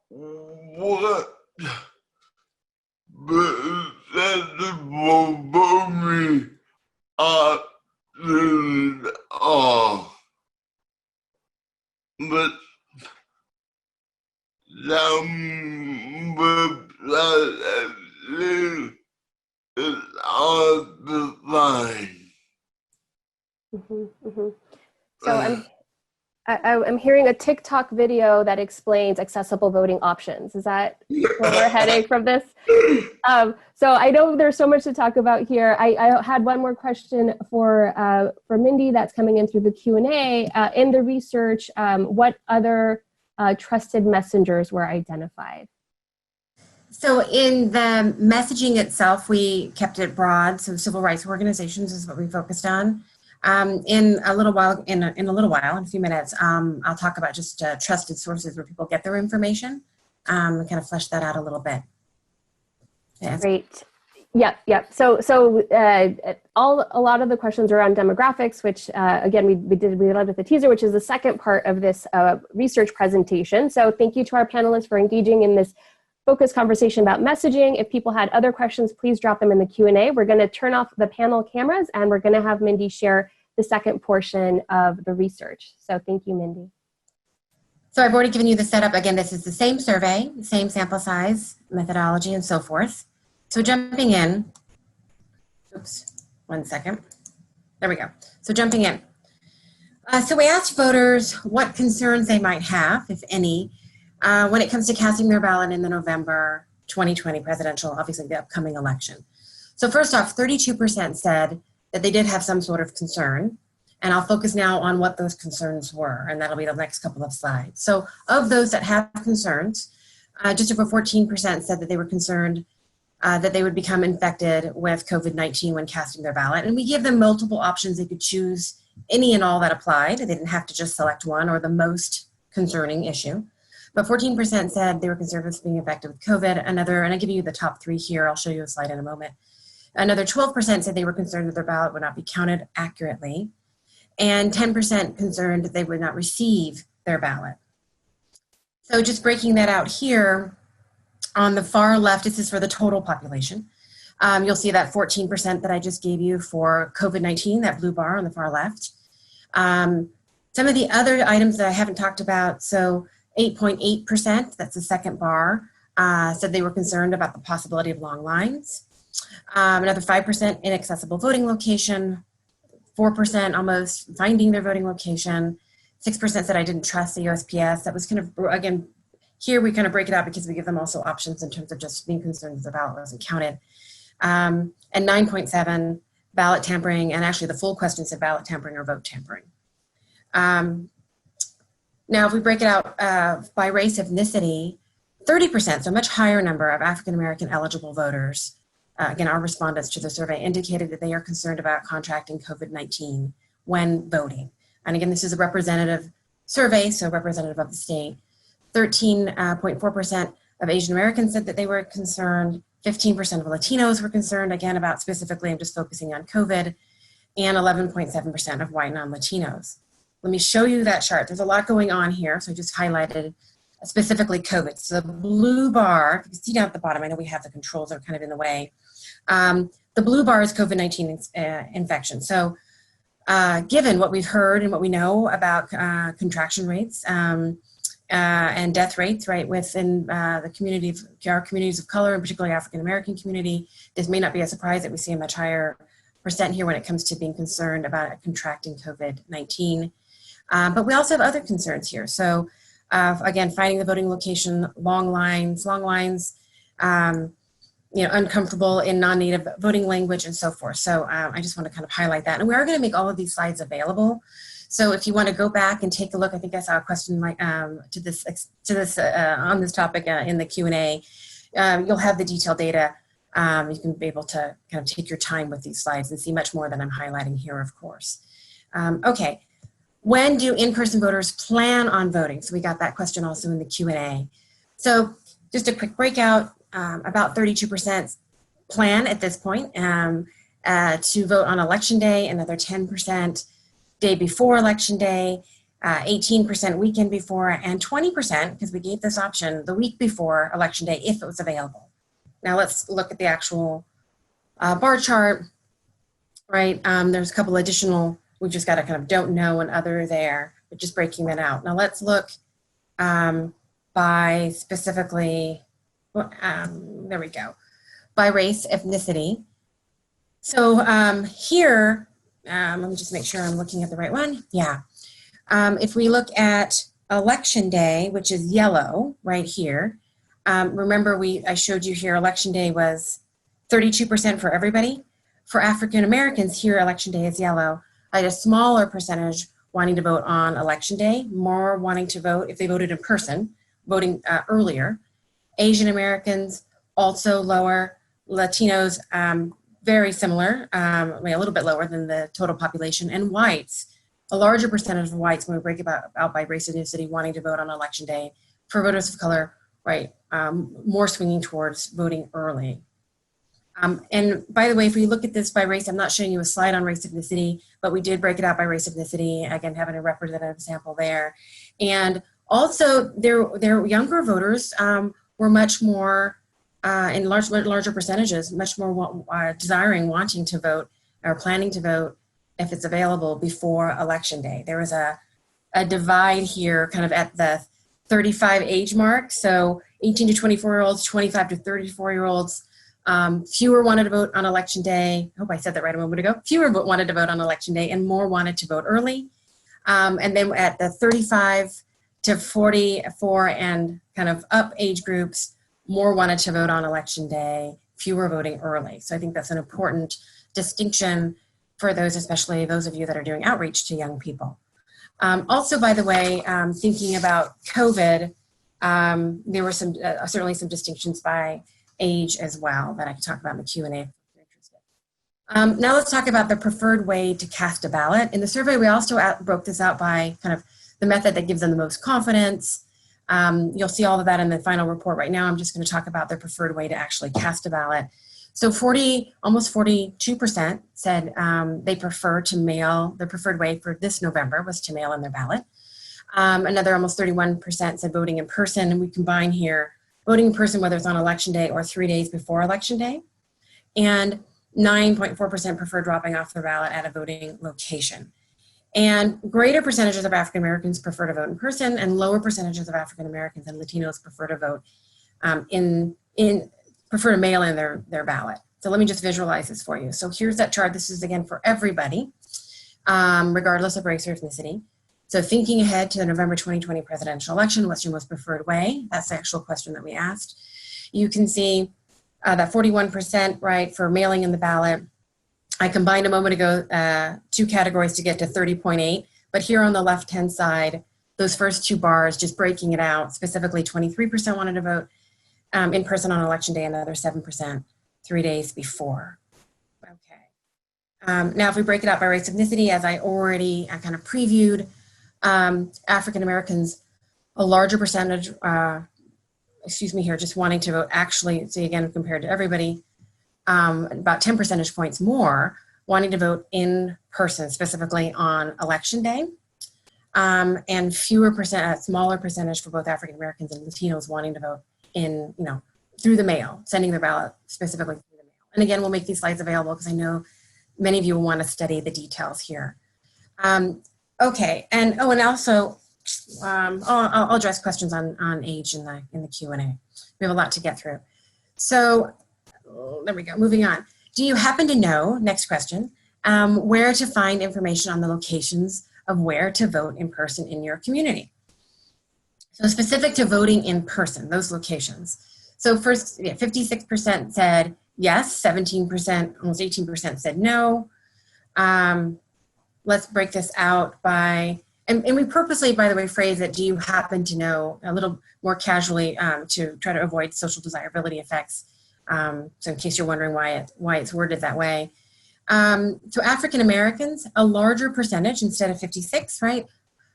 Speaker 4: what the accessible voting options are. But some websites is hard to find.
Speaker 1: So I'm hearing a TikTok video that explains accessible voting options. Is that where we're heading from this? So I know there's so much to talk about here. I had one more question for Mindy that's coming in through the Q&A. In the research, what other trusted messengers were identified?
Speaker 2: So in the messaging itself, we kept it broad. So civil rights organizations is what we focused on. In a little while, in a few minutes, I'll talk about just trusted sources where people get their information, and kind of flesh that out a little bit. Yeah.
Speaker 1: Great. Yep. So a lot of the questions are around demographics, which again we led with the teaser, which is the second part of this research presentation. So thank you to our panelists for engaging in this focused conversation about messaging. If people had other questions, please drop them in the Q&A. We're going to turn off the panel cameras and we're going to have Mindy share the second portion of the research. So thank you, Mindy.
Speaker 2: So I've already given you the setup. Again, this is the same survey, same sample size, methodology, and so forth. So jumping in, oops, 1 second. There we go. So jumping in. So we asked voters what concerns they might have, if any, when it comes to casting their ballot in the November 2020 presidential, obviously the upcoming election. So first off, 32% said that they did have some sort of concern. And I'll focus now on what those concerns were, and that'll be the next couple of slides. So of those that have concerns, just over 14% said that they were concerned that they would become infected with COVID-19 when casting their ballot. And we give them multiple options. They could choose any and all that applied. They didn't have to just select one or the most concerning issue. But 14% said they were concerned with being infected with COVID. Another, and I give you the top three here, I'll show you a slide in a moment. Another 12% said they were concerned that their ballot would not be counted accurately. And 10% concerned that they would not receive their ballot. So just breaking that out here, on the far left, this is for the total population. You'll see that 14% that I just gave you for COVID-19, that blue bar on the far left. Some of the other items that I haven't talked about, so 8.8%, that's the second bar, said they were concerned about the possibility of long lines. Another 5% inaccessible voting location, 4% almost finding their voting location, 6% said I didn't trust the USPS. That was kind of, again, here we kind of break it out because we give them also options in terms of just being concerned that the ballot wasn't counted. And 9.7, ballot tampering, and actually the full question said ballot tampering or vote tampering. Now, if we break it out by race, ethnicity, 30%, so a much higher number of African-American eligible voters, again, our respondents to the survey indicated that they are concerned about contracting COVID-19 when voting. And again, this is a representative survey, so representative of the state. 13.4% of Asian Americans said that they were concerned. 15% of Latinos were concerned, again, about specifically, I'm just focusing on COVID, and 11.7% of white non-Latinos. Let me show you that chart. There's a lot going on here, so I just highlighted specifically COVID. So the blue bar, if you see down at the bottom, I know we have the controls that are kind of in the way. The blue bar is COVID-19 infection. So given what we've heard and what we know about contraction rates and death rates, right, within the community, our communities of color, and particularly African-American community, this may not be a surprise that we see a much higher here when it comes to being concerned about contracting COVID-19. But we also have other concerns here. So again, finding the voting location, long lines, uncomfortable in non-native voting language and so forth. So I just want to kind of highlight that. And we are going to make all of these slides available. So if you want to go back and take a look, I think I saw a question like on this topic in the Q&A. You'll have the detailed data. You can be able to kind of take your time with these slides and see much more than I'm highlighting here, of course. Okay, when do in-person voters plan on voting? So we got that question also in the Q&A. So just a quick breakout, about 32% plan at this point to vote on election day, another 10% day before election day, 18% weekend before, and 20%, because we gave this option, the week before election day if it was available. Now let's look at the actual bar chart, right? There's a couple additional, we've just got a kind of don't know and other there, but just breaking that out. Now let's look by specifically, there we go, by race, ethnicity. So here, let me just make sure I'm looking at the right one. Yeah. If we look at election day, which is yellow right here, remember I showed you here election day was 32% for everybody. For African Americans here, election day is yellow. I had a smaller percentage wanting to vote on election day, more wanting to vote if they voted in person, voting earlier. Asian Americans also lower. Latinos, very similar, a little bit lower than the total population, and whites, a larger percentage of whites when we break it out by race and ethnicity wanting to vote on election day. For voters of color, right, more swinging towards voting early. And by the way, if we look at this by race, I'm not showing you a slide on race ethnicity, but we did break it out by race ethnicity, again, having a representative sample there. And also, their younger voters were much more, in larger percentages, much more wanting to vote or planning to vote if it's available before election day. There was a divide here kind of at the 35 age mark. So 18 to 24-year-olds, 25 to 34-year-olds, fewer wanted to vote on election day. I hope I said that right a moment ago. Fewer wanted to vote on election day and more wanted to vote early. And then at the 35 to 44 and kind of up age groups, more wanted to vote on election day, fewer voting early. So I think that's an important distinction for those, especially those of you that are doing outreach to young people. Also, by the way, thinking about COVID, there were certainly some distinctions by age as well that I can talk about in the Q&A if you're interested. Now let's talk about the preferred way to cast a ballot. In the survey, we also broke this out by kind of the method that gives them the most confidence. You'll see all of that in the final report. Right now, I'm just going to talk about their preferred way to actually cast a ballot. So almost 42% said they prefer to mail. Their preferred way for this November was to mail in their ballot. Another almost 31% said voting in person, and we combine here voting in person, whether it's on election day or 3 days before election day. And 9.4% prefer dropping off their ballot at a voting location. And greater percentages of African Americans prefer to vote in person, and lower percentages of African Americans and Latinos prefer to vote prefer to mail in their ballot. So let me just visualize this for you. So here's that chart. This is again for everybody, regardless of race or ethnicity. So thinking ahead to the November 2020 presidential election, what's your most preferred way? That's the actual question that we asked. You can see that 41%, right, for mailing in the ballot. I combined a moment ago two categories to get to 30.8, but here on the left-hand side, those first two bars, just breaking it out, specifically 23% wanted to vote in person on election day, another 7% 3 days before. Okay. Now, if we break it out by race ethnicity, as I already kind of previewed, African Americans, a larger percentage, just wanting to vote actually, so again, compared to everybody, about 10 percentage points more wanting to vote in person, specifically on election day, and smaller percentage for both African Americans and Latinos wanting to vote in, through the mail, sending their ballot specifically through the mail. And again, we'll make these slides available because I know many of you will want to study the details here. Okay, and also, I'll address questions on age in the Q&A. We have a lot to get through. So there we go, moving on. Do you happen to know, next question, where to find information on the locations of where to vote in person in your community. So specific to voting in person, those locations. So first, 56% said yes, 17%, almost 18% said no. Let's break this out by, and we purposely, by the way, phrase it, do you happen to know, a little more casually to try to avoid social desirability effects. So in case you're wondering why it's worded that way. So African Americans, a larger percentage instead of 56, right?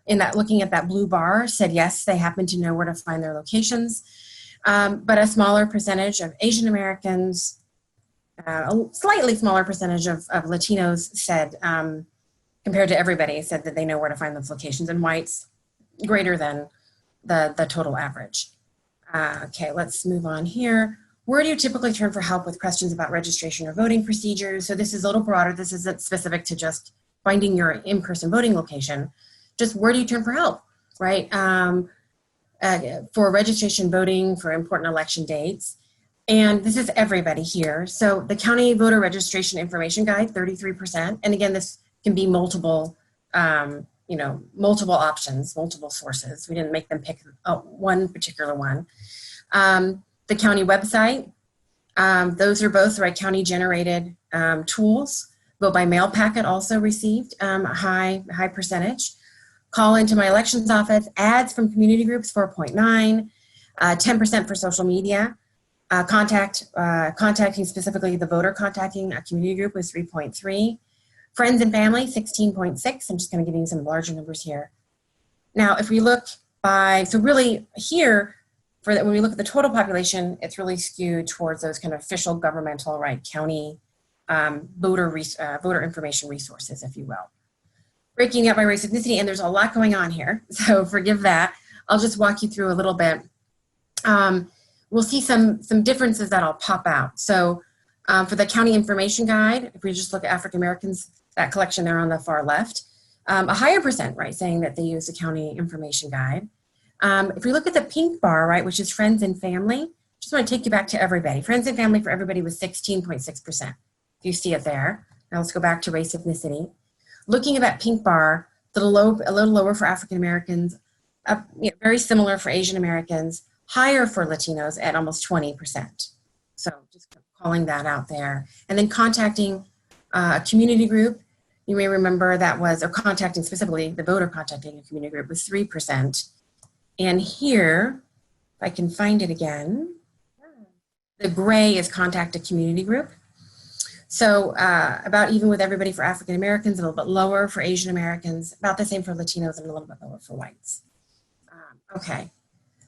Speaker 2: In that, looking at that blue bar, said yes, they happen to know where to find their locations. But a smaller percentage of Asian Americans, a slightly smaller percentage of Latinos said, compared to everybody, said that they know where to find those locations, and whites greater than the total average. Okay, let's move on here. Where do you typically turn for help with questions about registration or voting procedures? So this is a little broader. This isn't specific to just finding your in-person voting location. Just where do you turn for help, right? For registration, voting, for important election dates. And this is everybody here. So the County Voter Registration Information Guide, 33%. And again, this can be multiple, multiple options, multiple sources. We didn't make them pick one particular one. The county website, those are both right county generated tools. Vote by mail packet also received a high percentage. Call into my elections office, ads from community groups, 4.9, 10% for social media. Contacting specifically the voter contacting a community group was 3.3. Friends and family, 16.6. I'm just going to give you some larger numbers here. Now, if we look by, so really here, when we look at the total population, it's really skewed towards those kind of official governmental, right, county voter information resources, if you will. Breaking out by race, ethnicity, and there's a lot going on here, so forgive that. I'll just walk you through a little bit. We'll see some differences that'll pop out. So for the county information guide, if we just look at African Americans, that collection there on the far left, a higher percent, right, saying that they use the county information guide. If we look at the pink bar, right, which is friends and family, just want to take you back to everybody. Friends and family for everybody was 16.6%. If you see it there. Now let's go back to race, ethnicity. Looking at that pink bar, a little lower for African Americans, very similar for Asian Americans, higher for Latinos at almost 20%. So just calling that out there. And then contacting a community group, you may remember that was, or contacting specifically the voter contacting a community group was 3%. And here, if I can find it again, the gray is contact a community group. So about even with everybody for African Americans, a little bit lower for Asian Americans, about the same for Latinos, and a little bit lower for whites. Okay,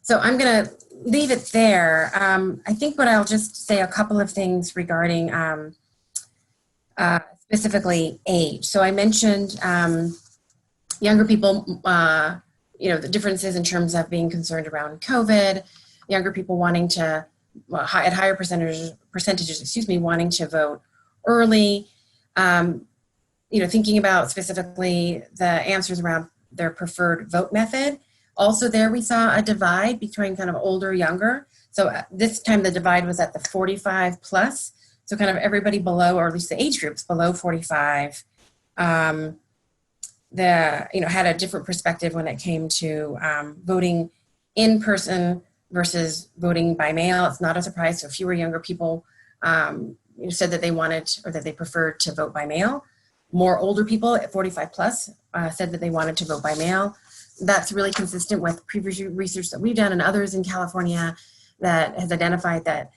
Speaker 2: so I'm gonna leave it there. I think what I'll just say a couple of things regarding specifically age. So I mentioned younger people, the differences in terms of being concerned around COVID, younger people wanting to, at higher percentages, wanting to vote early, thinking about specifically the answers around their preferred vote method. Also there we saw a divide between kind of older, younger. So this time the divide was at the 45 plus. So kind of everybody below, or at least the age groups below 45, had a different perspective when it came to voting in person versus voting by mail. It's not a surprise. So fewer younger people said that they wanted, or that they preferred to vote by mail. More older people at 45 plus said that they wanted to vote by mail. That's really consistent with previous research that we've done and others in California that has identified that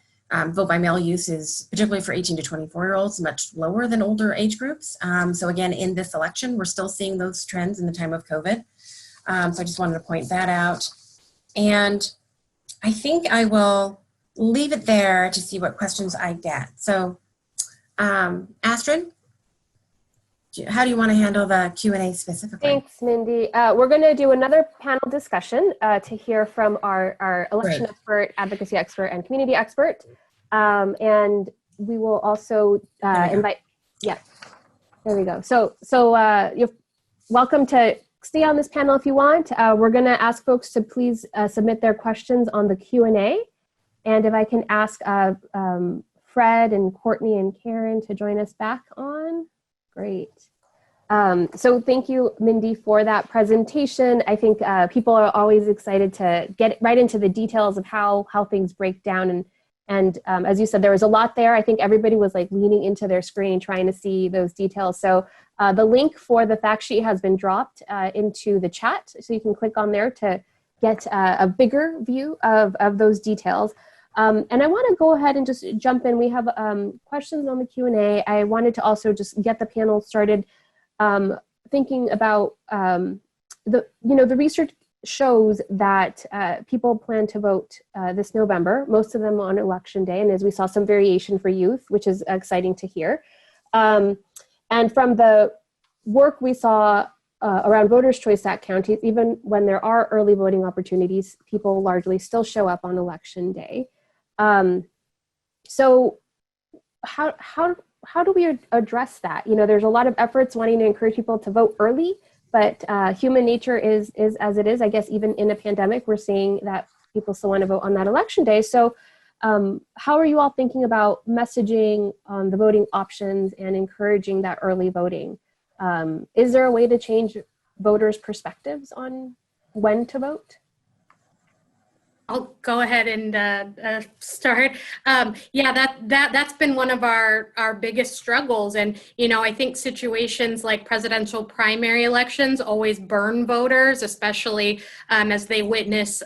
Speaker 2: vote by mail use is, particularly for 18 to 24-year-olds, much lower than older age groups. So again, in this election, we're still seeing those trends in the time of COVID. So I just wanted to point that out. And I think I will leave it there to see what questions I get. So Astrid, how do you want to handle the Q&A specifically?
Speaker 1: Thanks, Mindy. We're going to do another panel discussion to hear from our election expert, advocacy expert, and community expert. And we will also invite, there we go. So you're welcome to stay on this panel if you want. We're going to ask folks to please submit their questions on the Q&A. And if I can ask Fred and Courtney and Karen to join us back on. Great. So thank you, Mindy, for that presentation. I think people are always excited to get right into the details of how things break down. And as you said, there was a lot there. I think everybody was like leaning into their screen trying to see those details. So the link for the fact sheet has been dropped into the chat. So you can click on there to get a bigger view of those details. And I want to go ahead and just jump in. We have questions on the Q&A. I wanted to also just get the panel started thinking about the research shows that people plan to vote this November, most of them on election day, and as we saw, some variation for youth, which is exciting to hear. And from the work we saw around Voters' Choice Act counties, even when there are early voting opportunities, people largely still show up on election day. So how do we address that? You know, there's a lot of efforts wanting to encourage people to vote early, but human nature is as it is. I guess even in a pandemic, we're seeing that people still want to vote on that election day. So how are you all thinking about messaging on the voting options and encouraging that early voting? Is there a way to change voters' perspectives on when to vote?
Speaker 3: I'll go ahead and start. Yeah, that's been one of our biggest struggles. And, you know, I think situations like presidential primary elections always burn voters, especially as they witness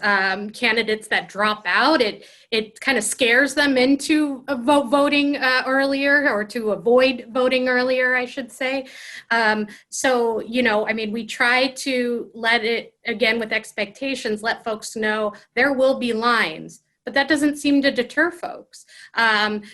Speaker 3: candidates that drop out. It kind of scares them into voting earlier, or to avoid voting earlier, I should say. So, you know, I mean, we try to let it, again, with expectations, let folks know there will be lines, but that doesn't seem to deter folks. And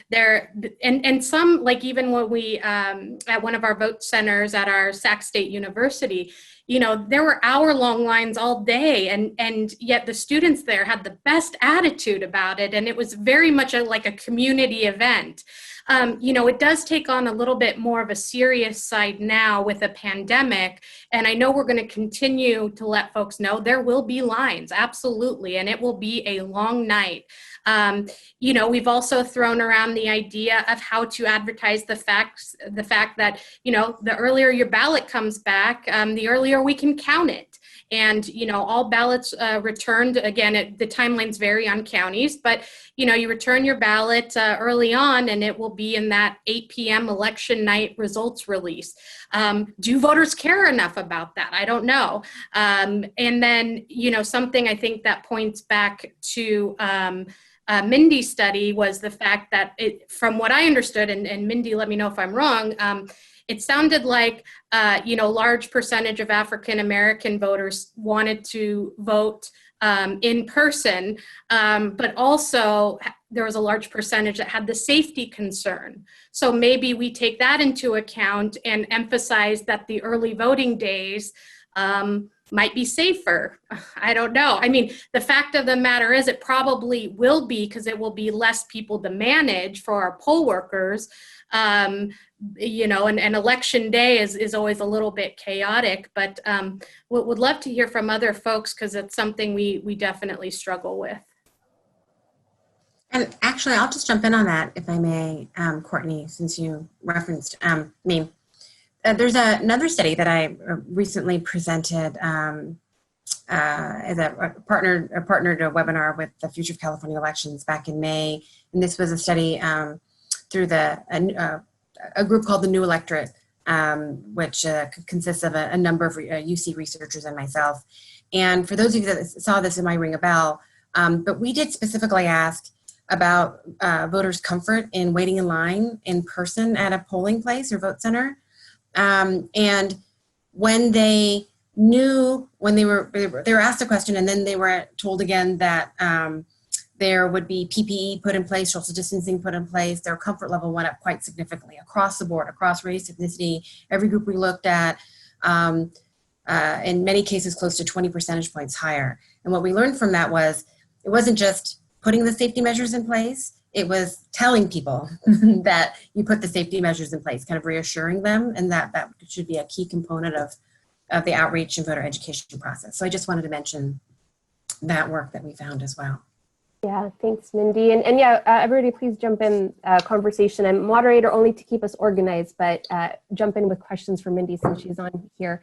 Speaker 3: some, like even when we, at one of our vote centers at our Sac State University, you know, there were hour-long lines all day, and yet the students there had the best attitude about it, and it was very much like a community event. You know, it does take on a little bit more of a serious side now with a pandemic, and I know we're going to continue to let folks know there will be lines, absolutely, and it will be a long night. You know, we've also thrown around the idea of how to advertise the fact that, you know, the earlier your ballot comes back, the earlier we can count it. And, you know, all ballots returned, again, the timelines vary on counties, but, you know, you return your ballot early on, and it will be in that 8 p.m. election night results release. Do voters care enough about that? I don't know. And then, you know, something I think that points back to Mindy's study was the fact that from what I understood, and Mindy, let me know if I'm wrong, it sounded like, you know, large percentage of African-American voters wanted to vote in person, but also there was a large percentage that had the safety concern. So maybe we take that into account and emphasize that the early voting days might be safer. I don't know. I mean, the fact of the matter is it probably will be, because it will be less people to manage for our poll workers. You know, and election day is always a little bit chaotic, but would love to hear from other folks, because it's something we definitely struggle with.
Speaker 2: And actually, I'll just jump in on that, if I may, Courtney, since you referenced me. There's another study that I recently presented as a partnered webinar with the Future of California Elections back in May, and this was a study through a group called the New Electorate, which consists of a number of UC researchers and myself. And for those of you that saw this, it might ring a bell, but we did specifically ask about voters' comfort in waiting in line in person at a polling place or vote center. And when they knew, when they were asked a question, and then they were told again that there would be PPE put in place, social distancing put in place, their comfort level went up quite significantly across the board, across race, ethnicity, every group we looked at, in many cases close to 20 percentage points higher. And what we learned from that was, it wasn't just putting the safety measures in place, it was telling people that you put the safety measures in place, kind of reassuring them, and that should be a key component of the outreach and voter education process. So I just wanted to mention that work that we found as well.
Speaker 1: Yeah, thanks, Mindy. And yeah, everybody please jump in conversation. I'm moderator only to keep us organized, but jump in with questions for Mindy since she's on here.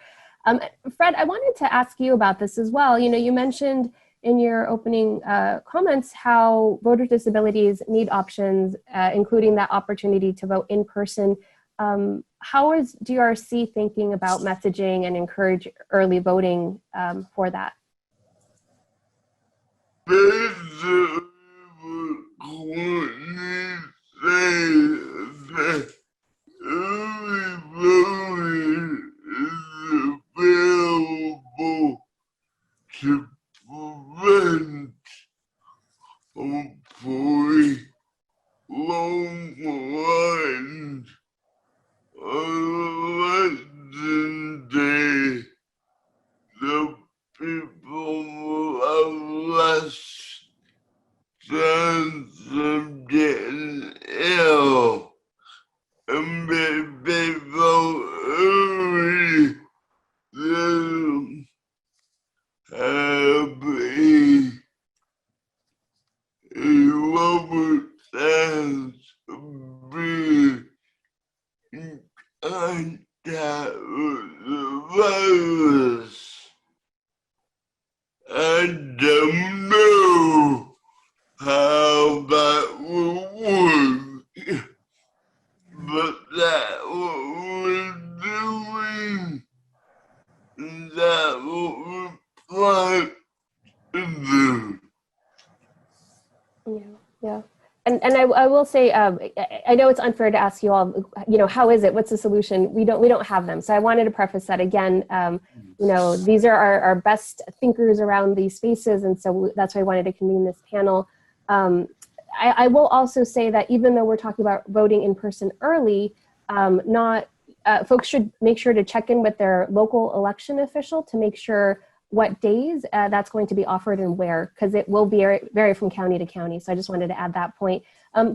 Speaker 1: Fred, I wanted to ask you about this as well. You know, you mentioned in your opening comments how voters with disabilities need options, including that opportunity to vote in person. How is DRC thinking about messaging and encourage early voting for that?
Speaker 4: Basically, what Courtney said, that early voting is available to prevent, hopefully, long lines on election day. The people will have less chance of getting ill. And if they vote early, they'll have a lower chance of being in contact with the virus. I don't know how that will work, but that's what we're doing, and that's what we're trying to do.
Speaker 1: Yeah. And I will say, I know it's unfair to ask you all, you know, how is it? What's the solution? We don't have them. So I wanted to preface that again. You know, these are our best thinkers around these spaces, and so that's why I wanted to convene this panel. I will also say that even though we're talking about voting in person early, folks should make sure to check in with their local election official to make sure what days that's going to be offered and where, because it will vary from county to county. So I just wanted to add that point.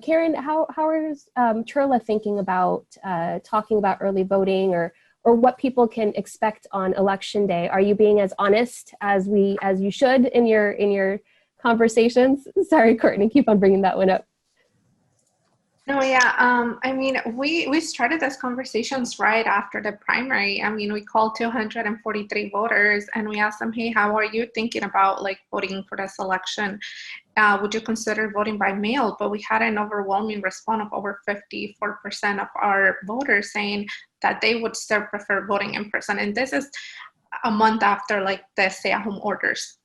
Speaker 1: Karen, how is CHIRLA thinking about talking about early voting or what people can expect on election day? Are you being as honest as you should in your conversations? Sorry, Courtney, keep on bringing that one up.
Speaker 5: No, yeah. I mean, we started these conversations right after the primary. I mean, we called 243 voters and we asked them, hey, how are you thinking about like voting for this election? Would you consider voting by mail? But we had an overwhelming response of over 54% of our voters saying that they would still prefer voting in person. And this is a month after like the stay-at-home orders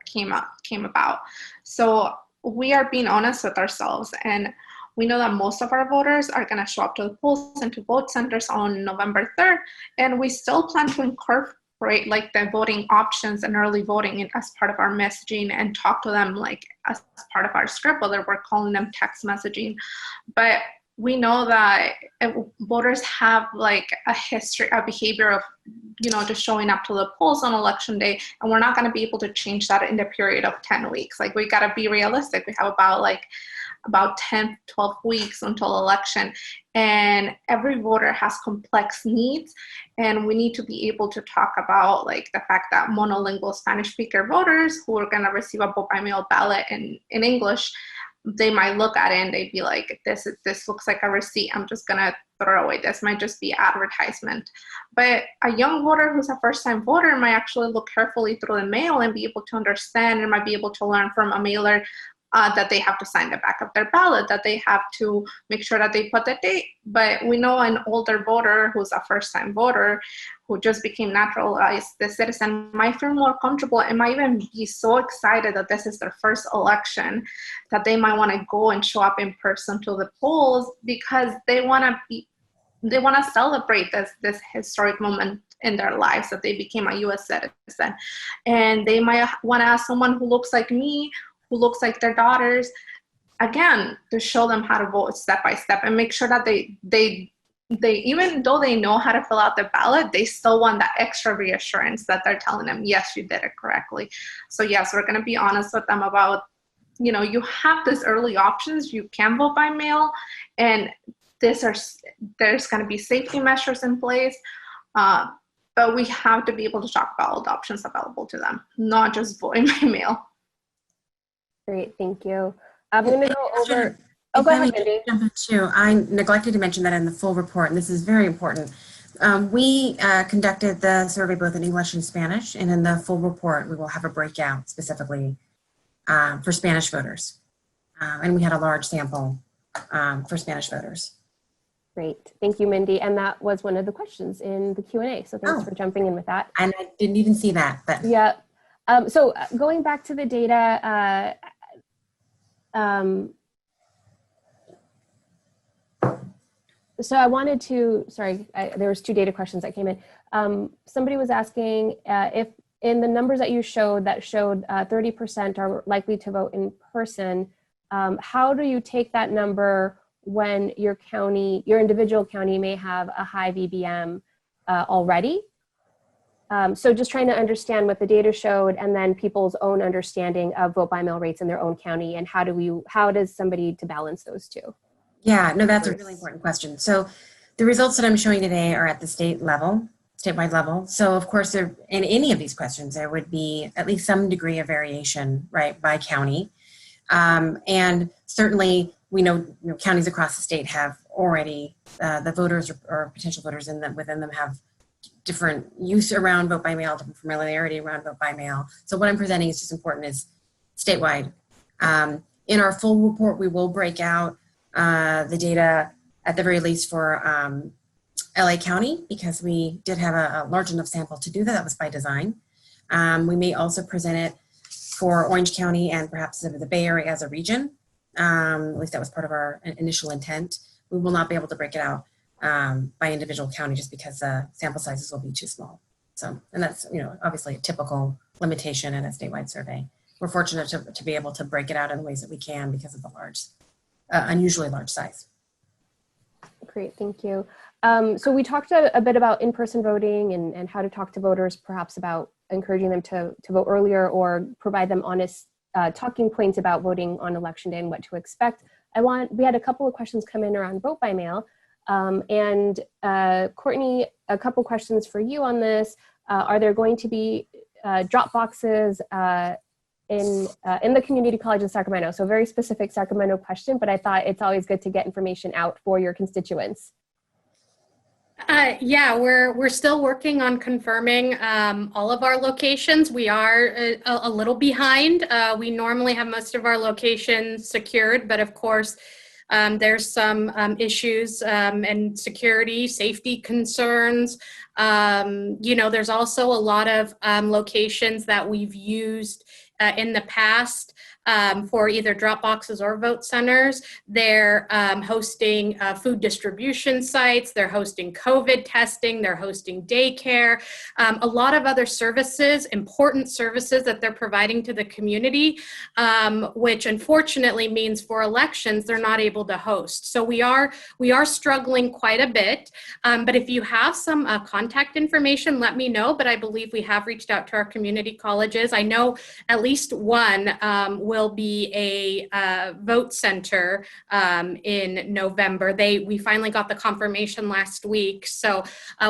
Speaker 5: came about. So we are being honest with ourselves, and we know that most of our voters are going to show up to the polls and to vote centers on November 3rd, and we still plan to incorporate like the voting options and early voting as part of our messaging and talk to them like as part of our script, whether we're calling them text messaging. But we know that voters have like a history, a behavior of, you know, just showing up to the polls on election day, and we're not going to be able to change that in the period of 10 weeks. Like, we got to be realistic. We have about 10, 12 weeks until election, and every voter has complex needs, and we need to be able to talk about like the fact that monolingual Spanish speaker voters who are going to receive a vote by mail ballot in English, they might look at it and they'd be like, this looks like a receipt, I'm just gonna throw it away, this might just be advertisement. But a young voter who's a first-time voter might actually look carefully through the mail and be able to understand, and might be able to learn from a mailer that they have to sign the back of their ballot, that they have to make sure that they put the date. But we know an older voter who's a first-time voter who just became naturalized the citizen might feel more comfortable and might even be so excited that this is their first election that they might want to go and show up in person to the polls because they want to celebrate this historic moment in their lives that they became a U.S. citizen. And they might want to ask someone who looks like me, who looks like their daughters, again, to show them how to vote step by step and make sure that they even though they know how to fill out the ballot, they still want that extra reassurance that they're telling them, yes, you did it correctly. So yes, we're going to be honest with them about, you know, you have these early options. You can vote by mail, and there's going to be safety measures in place. But we have to be able to talk about all the options available to them, not just voting by mail.
Speaker 1: Great, thank you. I'm going to go over. Oh,
Speaker 2: If
Speaker 1: go
Speaker 2: I
Speaker 1: ahead,
Speaker 2: may
Speaker 1: Mindy.
Speaker 2: jump in too, I neglected to mention that in the full report, and this is very important. We conducted the survey both in English and Spanish, and in the full report, we will have a breakout specifically for Spanish voters. And we had a large sample for Spanish voters.
Speaker 1: Great, thank you, Mindy. And that was one of the questions in the Q&A. So thanks for jumping in with that.
Speaker 2: And I didn't even see that, but.
Speaker 1: Yeah, so going back to the data, so I wanted to, sorry, there was 2 data questions that came in. Somebody was asking if in the numbers that you showed that showed 30% are likely to vote in person, how do you take that number when your county, your individual county may have a high VBM already? So just trying to understand what the data showed and then people's own understanding of vote by mail rates in their own county, and how does somebody to balance those two?
Speaker 2: Yeah, no, that's a really important question. So the results that I'm showing today are at the state level, statewide level. So of course, in any of these questions, there would be at least some degree of variation, right, by county. And certainly we know, counties across the state have already, the voters or potential voters within them have different use around vote by mail, different familiarity around vote by mail. So what I'm presenting is just important is statewide. In our full report, we will break out the data at the very least for LA County, because we did have a large enough sample to do that. That was by design. We may also present it for Orange County and perhaps the Bay Area as a region. At least that was part of our initial intent. We will not be able to break it out by individual county just because the sample sizes will be too small. So, and that's, obviously a typical limitation in a statewide survey. We're fortunate to be able to break it out in the ways that we can because of the large, unusually large size.
Speaker 1: Great, thank you. So we talked a bit about in-person voting and how to talk to voters, perhaps about encouraging them to vote earlier or provide them honest talking points about voting on election day and what to expect. We had a couple of questions come in around vote by mail. And Courtney, a couple questions for you on this. Are there going to be drop boxes in the community college in Sacramento? So a very specific Sacramento question, but I thought it's always good to get information out for your constituents.
Speaker 3: Yeah, we're still working on confirming all of our locations. We are a little behind. We normally have most of our locations secured, but of course, there's some issues and security, safety concerns. There's also a lot of locations that we've used in the past for either drop boxes or vote centers. They're hosting food distribution sites, they're hosting COVID testing, they're hosting daycare, a lot of other services, important services that they're providing to the community, which unfortunately means for elections, they're not able to host. So we are struggling quite a bit, but if you have some contact information, let me know, but I believe we have reached out to our community colleges. I know at least one will be a vote center in November. We finally got the confirmation last week. So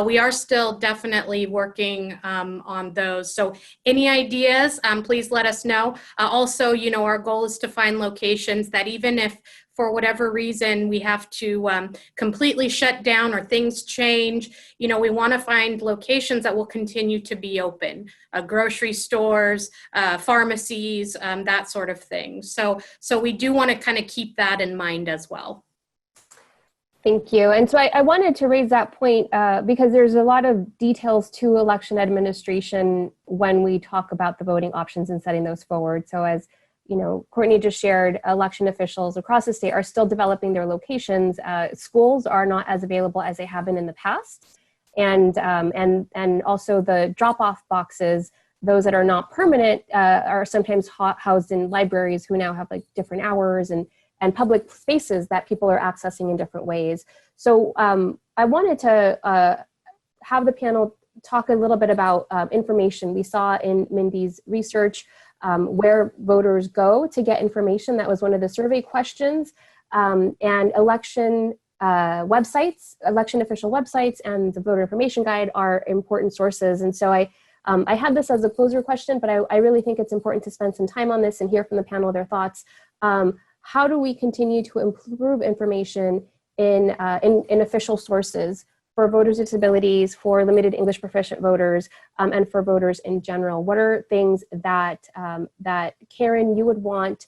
Speaker 3: we are still definitely working on those. So any ideas, please let us know. Also, our goal is to find locations that even if for whatever reason we have to completely shut down or things change, we want to find locations that will continue to be open, grocery stores, pharmacies, that sort of thing. So we do want to kind of keep that in mind as well.
Speaker 1: Thank you. And so I wanted to raise that point because there's a lot of details to election administration when we talk about the voting options and setting those forward. So as Courtney just shared, election officials across the state are still developing their locations. Schools are not as available as they have been in the past. And also the drop-off boxes, those that are not permanent, are sometimes housed in libraries who now have like different hours and public spaces that people are accessing in different ways. So I wanted to have the panel talk a little bit about information. We saw in Mindy's research where voters go to get information. That was one of the survey questions. And election websites, election official websites, and the voter information guide are important sources. And so I I had this as a closer question, but I really think it's important to spend some time on this and hear from the panel their thoughts. How do we continue to improve information in official sources for voters with disabilities, for limited English proficient voters, and for voters in general? What are things that, that Karen, you would want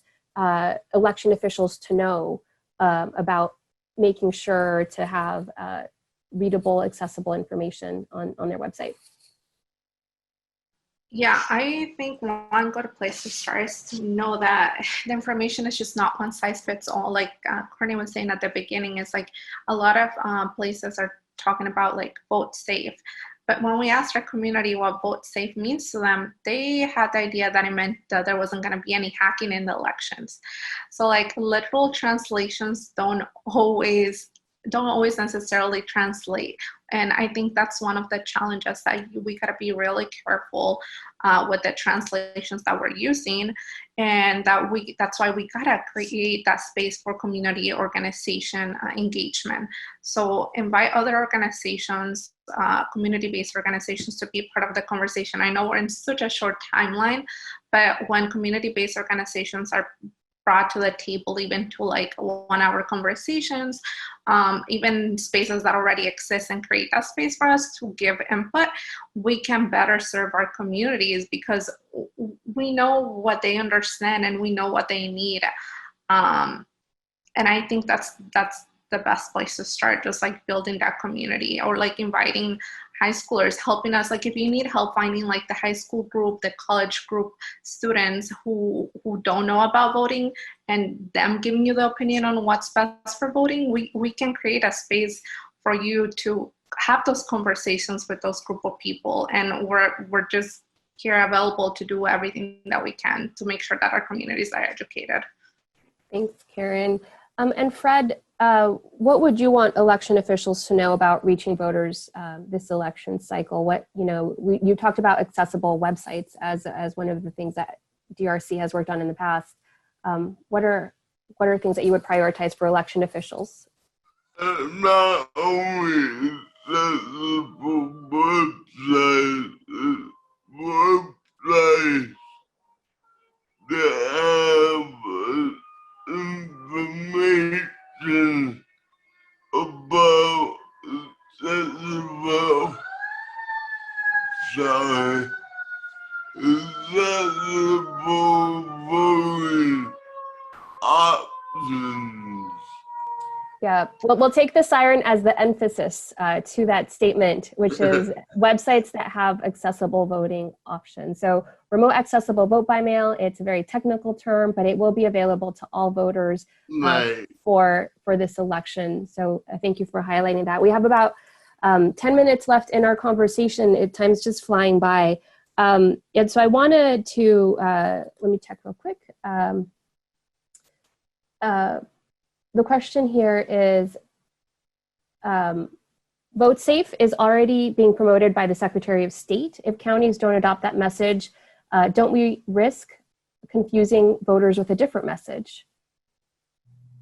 Speaker 1: election officials to know about making sure to have readable, accessible information on their website?
Speaker 5: Yeah, I think one good place to start is to know that the information is just not one size fits all. Like Courtney was saying at the beginning, it's like a lot of places are talking about like vote safe. But when we asked our community what vote safe means to them, they had the idea that it meant that there wasn't going to be any hacking in the elections. So like literal translations don't always necessarily translate. And I think that's one of the challenges that we gotta be really careful with the translations that we're using. And that's why we gotta create that space for community organization engagement. So invite other organizations, community-based organizations to be part of the conversation. I know we're in such a short timeline, but when community-based organizations are brought to the table, even to like 1 hour conversations, even spaces that already exist, and create that space for us to give input, we can better serve our communities because we know what they understand and we know what they need. And I think that's the best place to start, just like building that community, or like inviting high schoolers, helping us. Like if you need help finding like the high school group, the college group students who don't know about voting, and them giving you the opinion on what's best for voting, we can create a space for you to have those conversations with those group of people. And we're just here available to do everything that we can to make sure that our communities are educated.
Speaker 1: Thanks, Karen. And Fred, what would you want election officials to know about reaching voters this election cycle? What, you talked about accessible websites as one of the things that DRC has worked on in the past. What are things that you would prioritize for election officials?
Speaker 4: Not only accessible websites that have information about accessible voting options.
Speaker 1: Yeah, we'll take the siren as the emphasis to that statement, which is websites that have accessible voting options. So remote accessible vote by mail, it's a very technical term, but it will be available to all voters for this election. So thank you for highlighting that. We have about 10 minutes left in our conversation. Time's just flying by. And so I wanted to, let me check real quick. The question here is, Vote Safe is already being promoted by the Secretary of State. If counties don't adopt that message, don't we risk confusing voters with a different message?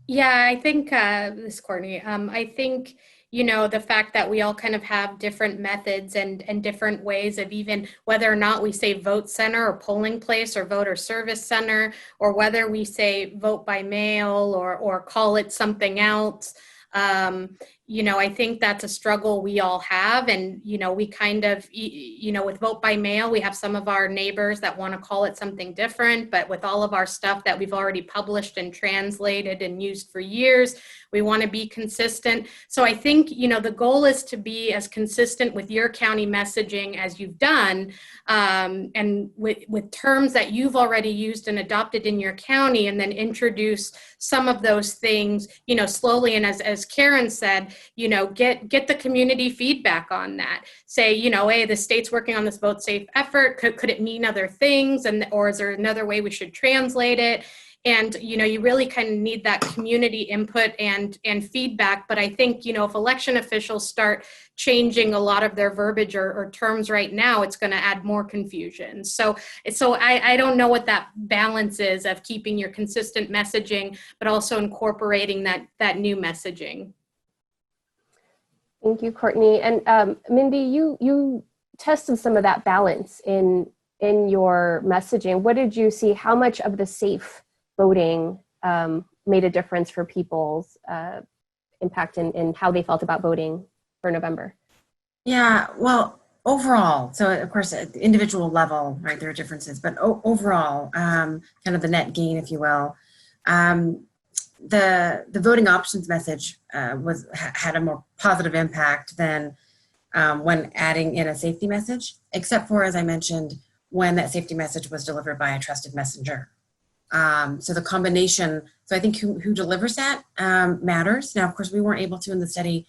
Speaker 3: Yeah, I think, this is Courtney, I think, the fact that we all kind of have different methods and different ways of even whether or not we say vote center or polling place or voter service center, or whether we say vote by mail or call it something else. I think that's a struggle we all have. And, we kind of, with vote by mail, we have some of our neighbors that want to call it something different, but with all of our stuff that we've already published and translated and used for years, we want to be consistent. So I think, the goal is to be as consistent with your county messaging as you've done, and with terms that you've already used and adopted in your county, and then introduce some of those things, slowly. And as Karen said, get the community feedback on that. Say, hey, the state's working on this vote safe effort. Could it mean other things? Or is there another way we should translate it? And, you really kind of need that community input and feedback. But I think, if election officials start changing a lot of their verbiage or terms right now, it's going to add more confusion. So I don't know what that balance is of keeping your consistent messaging, but also incorporating that new messaging.
Speaker 1: Thank you, Courtney. And Mindy, you tested some of that balance in your messaging. What did you see? How much of the safe voting made a difference for people's impact in how they felt about voting for November?
Speaker 2: Yeah, well, overall, so of course, at the individual level, right, there are differences, but overall, kind of the net gain, if you will, the voting options message had a more positive impact than when adding in a safety message, except for, as I mentioned, when that safety message was delivered by a trusted messenger. So the combination, so I think who delivers that matters. Now, of course, we weren't able to in the study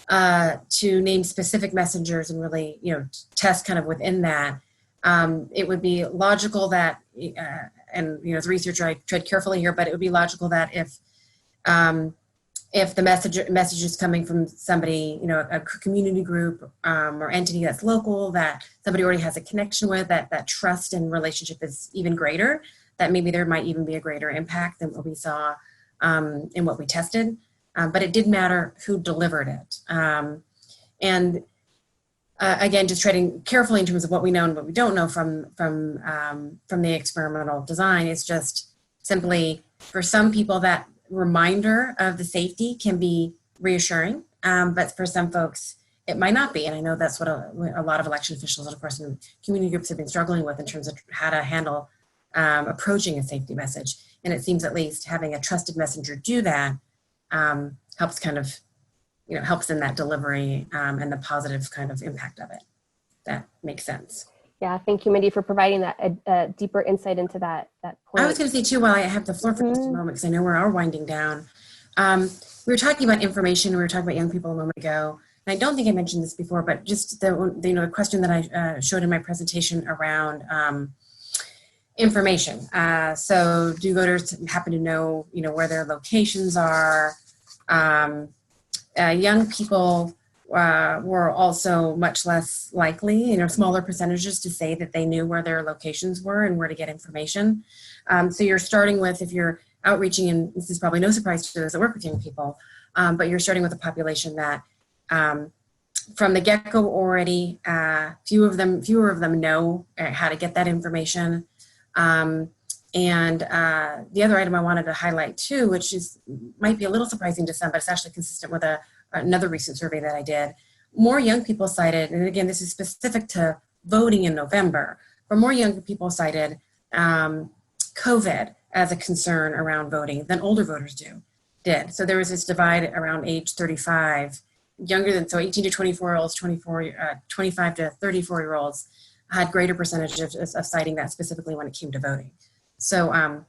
Speaker 2: to name specific messengers and really, test kind of within that. It would be logical that, and as a researcher, I tread carefully here, but it would be logical that if the message is coming from somebody, a community group or entity that's local, that somebody already has a connection with, that trust and relationship is even greater, that maybe there might even be a greater impact than what we saw in what we tested. But it did matter who delivered it. Again, just treading carefully in terms of what we know and what we don't know from the experimental design. It's just simply, for some people, that reminder of the safety can be reassuring, but for some folks, it might not be. And I know that's what a lot of election officials and, of course, in community groups have been struggling with in terms of how to handle approaching a safety message. And it seems at least having a trusted messenger do that helps kind of, helps in that delivery and the positive kind of impact of it. That makes sense.
Speaker 1: Yeah, thank you, Mindy, for providing that deeper insight into that point.
Speaker 2: I was going to say too, while I have the floor for just a moment, because I know we are winding down. We were talking about information. We were talking about young people a moment ago, and I don't think I mentioned this before, but just the question that I showed in my presentation around information. So, do voters happen to know, where their locations are? Young people were also much less likely, smaller percentages to say that they knew where their locations were and where to get information. So you're starting with, if you're outreaching, and this is probably no surprise to those that work with young people, but you're starting with a population that from the get-go already, fewer of them know how to get that information. And the other item I wanted to highlight too, which might be a little surprising to some, but it's actually consistent with another recent survey that I did. More young people cited, and again, this is specific to voting in November, but more young people cited COVID as a concern around voting than older voters did. So there was this divide around age 35, so 18 to 24-year-olds, 25 to 34-year-olds had greater percentages of citing that specifically when it came to voting. So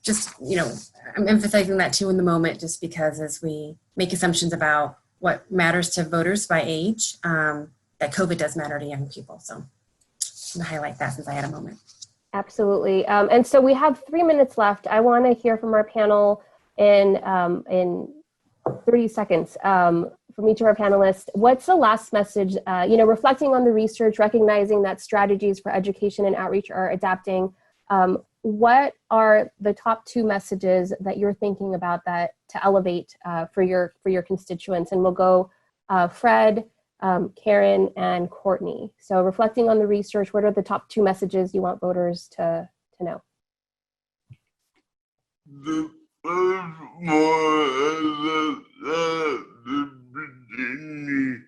Speaker 2: just, I'm emphasizing that too in the moment, just because as we make assumptions about what matters to voters by age, that COVID does matter to young people. So I'm going to highlight that since I had a moment.
Speaker 1: Absolutely. And so we have 3 minutes left. I want to hear from our panel in 30 seconds from each of our panelists. What's the last message, reflecting on the research, recognizing that strategies for education and outreach are adapting, what are the top 2 messages that you're thinking about that to elevate for your constituents? And we'll go Fred, Karen, and Courtney. So reflecting on the research, what are the top 2 messages you want voters to know?
Speaker 4: The first one is the beginning.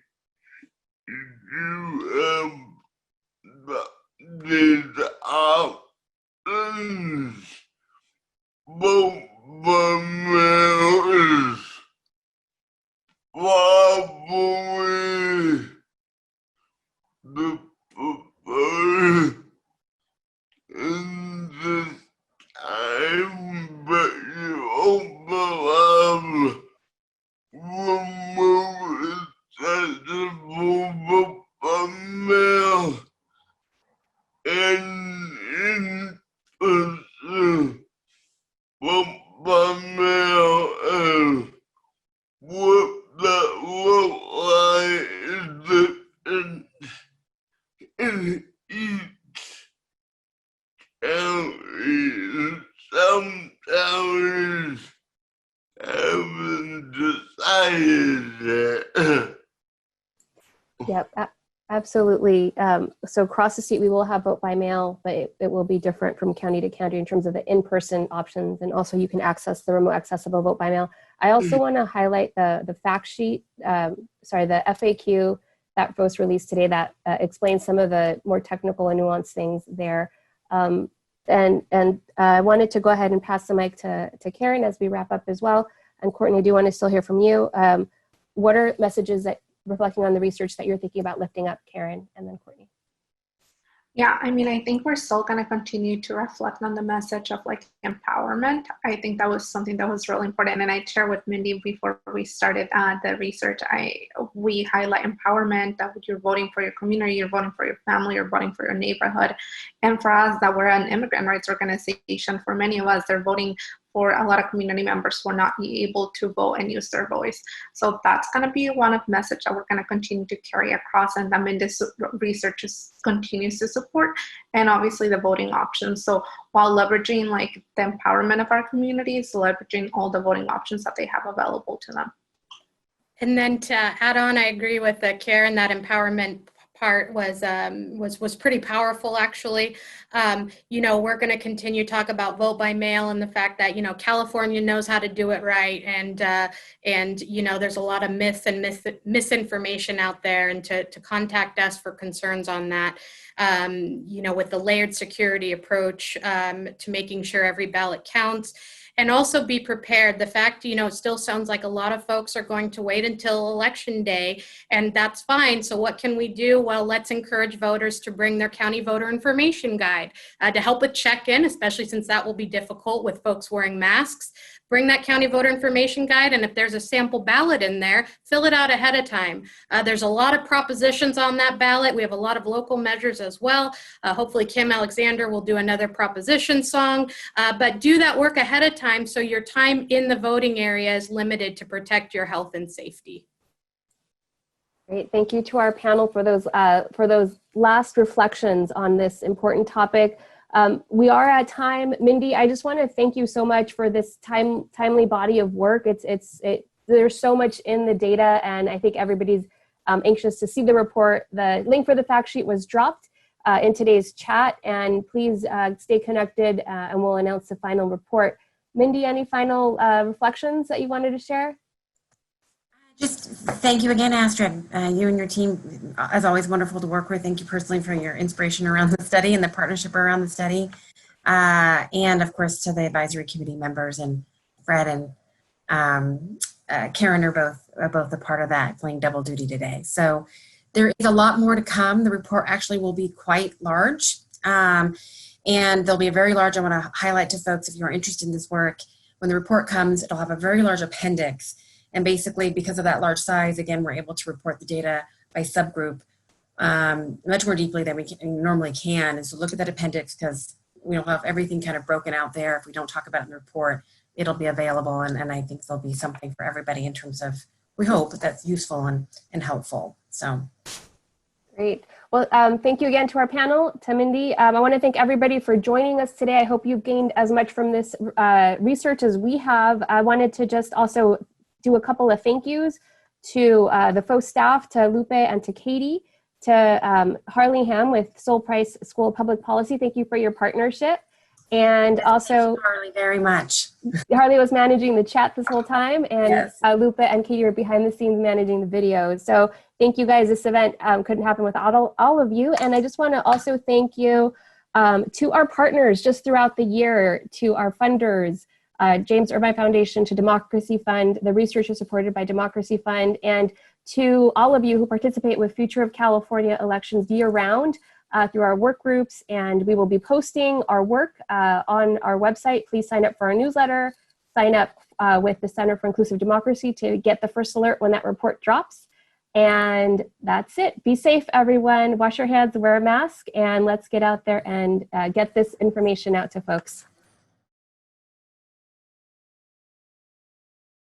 Speaker 4: These options, both Romero is probably the preferred in this time, but you also have Romero accessible for Romero and InPerson for Romero, and what that look like is in each county. Some counties haven't decided that.
Speaker 1: Yep, Absolutely. So across the state, we will have vote by mail, but it will be different from county to county in terms of the in-person options. And also you can access the remote accessible vote by mail. I also want to highlight the fact sheet, the FAQ that FOS released today that explains some of the more technical and nuanced things there. And I wanted to go ahead and pass the mic to Karen as we wrap up as well. And Courtney, I do want to still hear from you. What are messages that reflecting on the research that you're thinking about lifting up, Karen, and then Courtney?
Speaker 5: Yeah, I mean, I think we're still going to continue to reflect on the message of like empowerment. I think that was something that was really important. And I shared with Mindy before we started the research, we highlight empowerment, that you're voting for your community, you're voting for your family, you're voting for your neighborhood. And for us, that we're an immigrant rights organization, for many of us, they're voting for a lot of community members who are not able to vote and use their voice. So that's going to be one of the message that we're going to continue to carry across, and that Mindy's research continues to support, and obviously the voting options. So while leveraging like the empowerment of our communities, leveraging all the voting options that they have available to them.
Speaker 3: And then to add on, I agree with Karen, that empowerment part was pretty powerful, actually. You know, we're going to continue to talk about vote by mail and the fact that, you know, California knows how to do it right. And you know, there's a lot of myths and misinformation out there, and to contact us for concerns on that. You know, with the layered security approach to making sure every ballot counts. And also be prepared. The fact, you know, it still sounds like a lot of folks are going to wait until election day, and that's fine. So what can we do? Well, let's encourage voters to bring their county voter information guide to help with check-in, especially since that will be difficult with folks wearing masks. Bring that county voter information guide, and if there's a sample ballot in there, fill it out ahead of time. There's a lot of propositions on that ballot. We have a lot of local measures as well. Hopefully Kim Alexander will do another proposition song, but do that work ahead of time so your time in the voting area is limited to protect your health and safety.
Speaker 1: Great, thank you to our panel for those last reflections on this important topic. We are at time. Mindy, I just want to thank you so much for this timely body of work. There's so much in the data, and I think everybody's anxious to see the report. The link for the fact sheet was dropped in today's chat, and please stay connected and we'll announce the final report. Mindy, any final reflections that you wanted to share?
Speaker 2: Just thank you again, Astrid. You and your team, as always, wonderful to work with. Thank you personally for your inspiration around the study and the partnership around the study. And of course, to the advisory committee members, and Fred and Karen are both a part of that, playing double duty today. So there is a lot more to come. The report actually will be quite large. And there'll be a very large, I want to highlight to folks, if you're interested in this work, when the report comes, it'll have a very large appendix. And basically, because of that large size, again, we're able to report the data by subgroup much more deeply than we normally can. And so look at that appendix, because we'll have everything kind of broken out there. If we don't talk about it in the report, it'll be available. And I think there'll be something for everybody in terms of, we hope that's useful and helpful. So.
Speaker 1: Great. Well, thank you again to our panel, to Mindy. I want to thank everybody for joining us today. I hope you've gained as much from this research as we have. I wanted to just also do a couple of thank yous to the FOS staff, to Lupe and to Katie, to Harley Ham with Sol Price School of Public Policy. Thank you for your partnership. And
Speaker 2: yes,
Speaker 1: also,
Speaker 2: thank you, Harley, very much.
Speaker 1: Harley was managing the chat this whole time, and
Speaker 2: yes.
Speaker 1: Lupe and Katie were behind the scenes managing the videos. So thank you guys. This event couldn't happen without all of you. And I just want to also thank you to our partners just throughout the year, to our funders, James Irvine Foundation, to Democracy Fund, the research is supported by Democracy Fund, and to all of you who participate with Future of California elections year-round through our work groups. And we will be posting our work on our website. Please sign up for our newsletter, sign up with the Center for Inclusive Democracy to get the first alert when that report drops. And that's it. Be safe, everyone. Wash your hands, wear a mask, and let's get out there and get this information out to folks.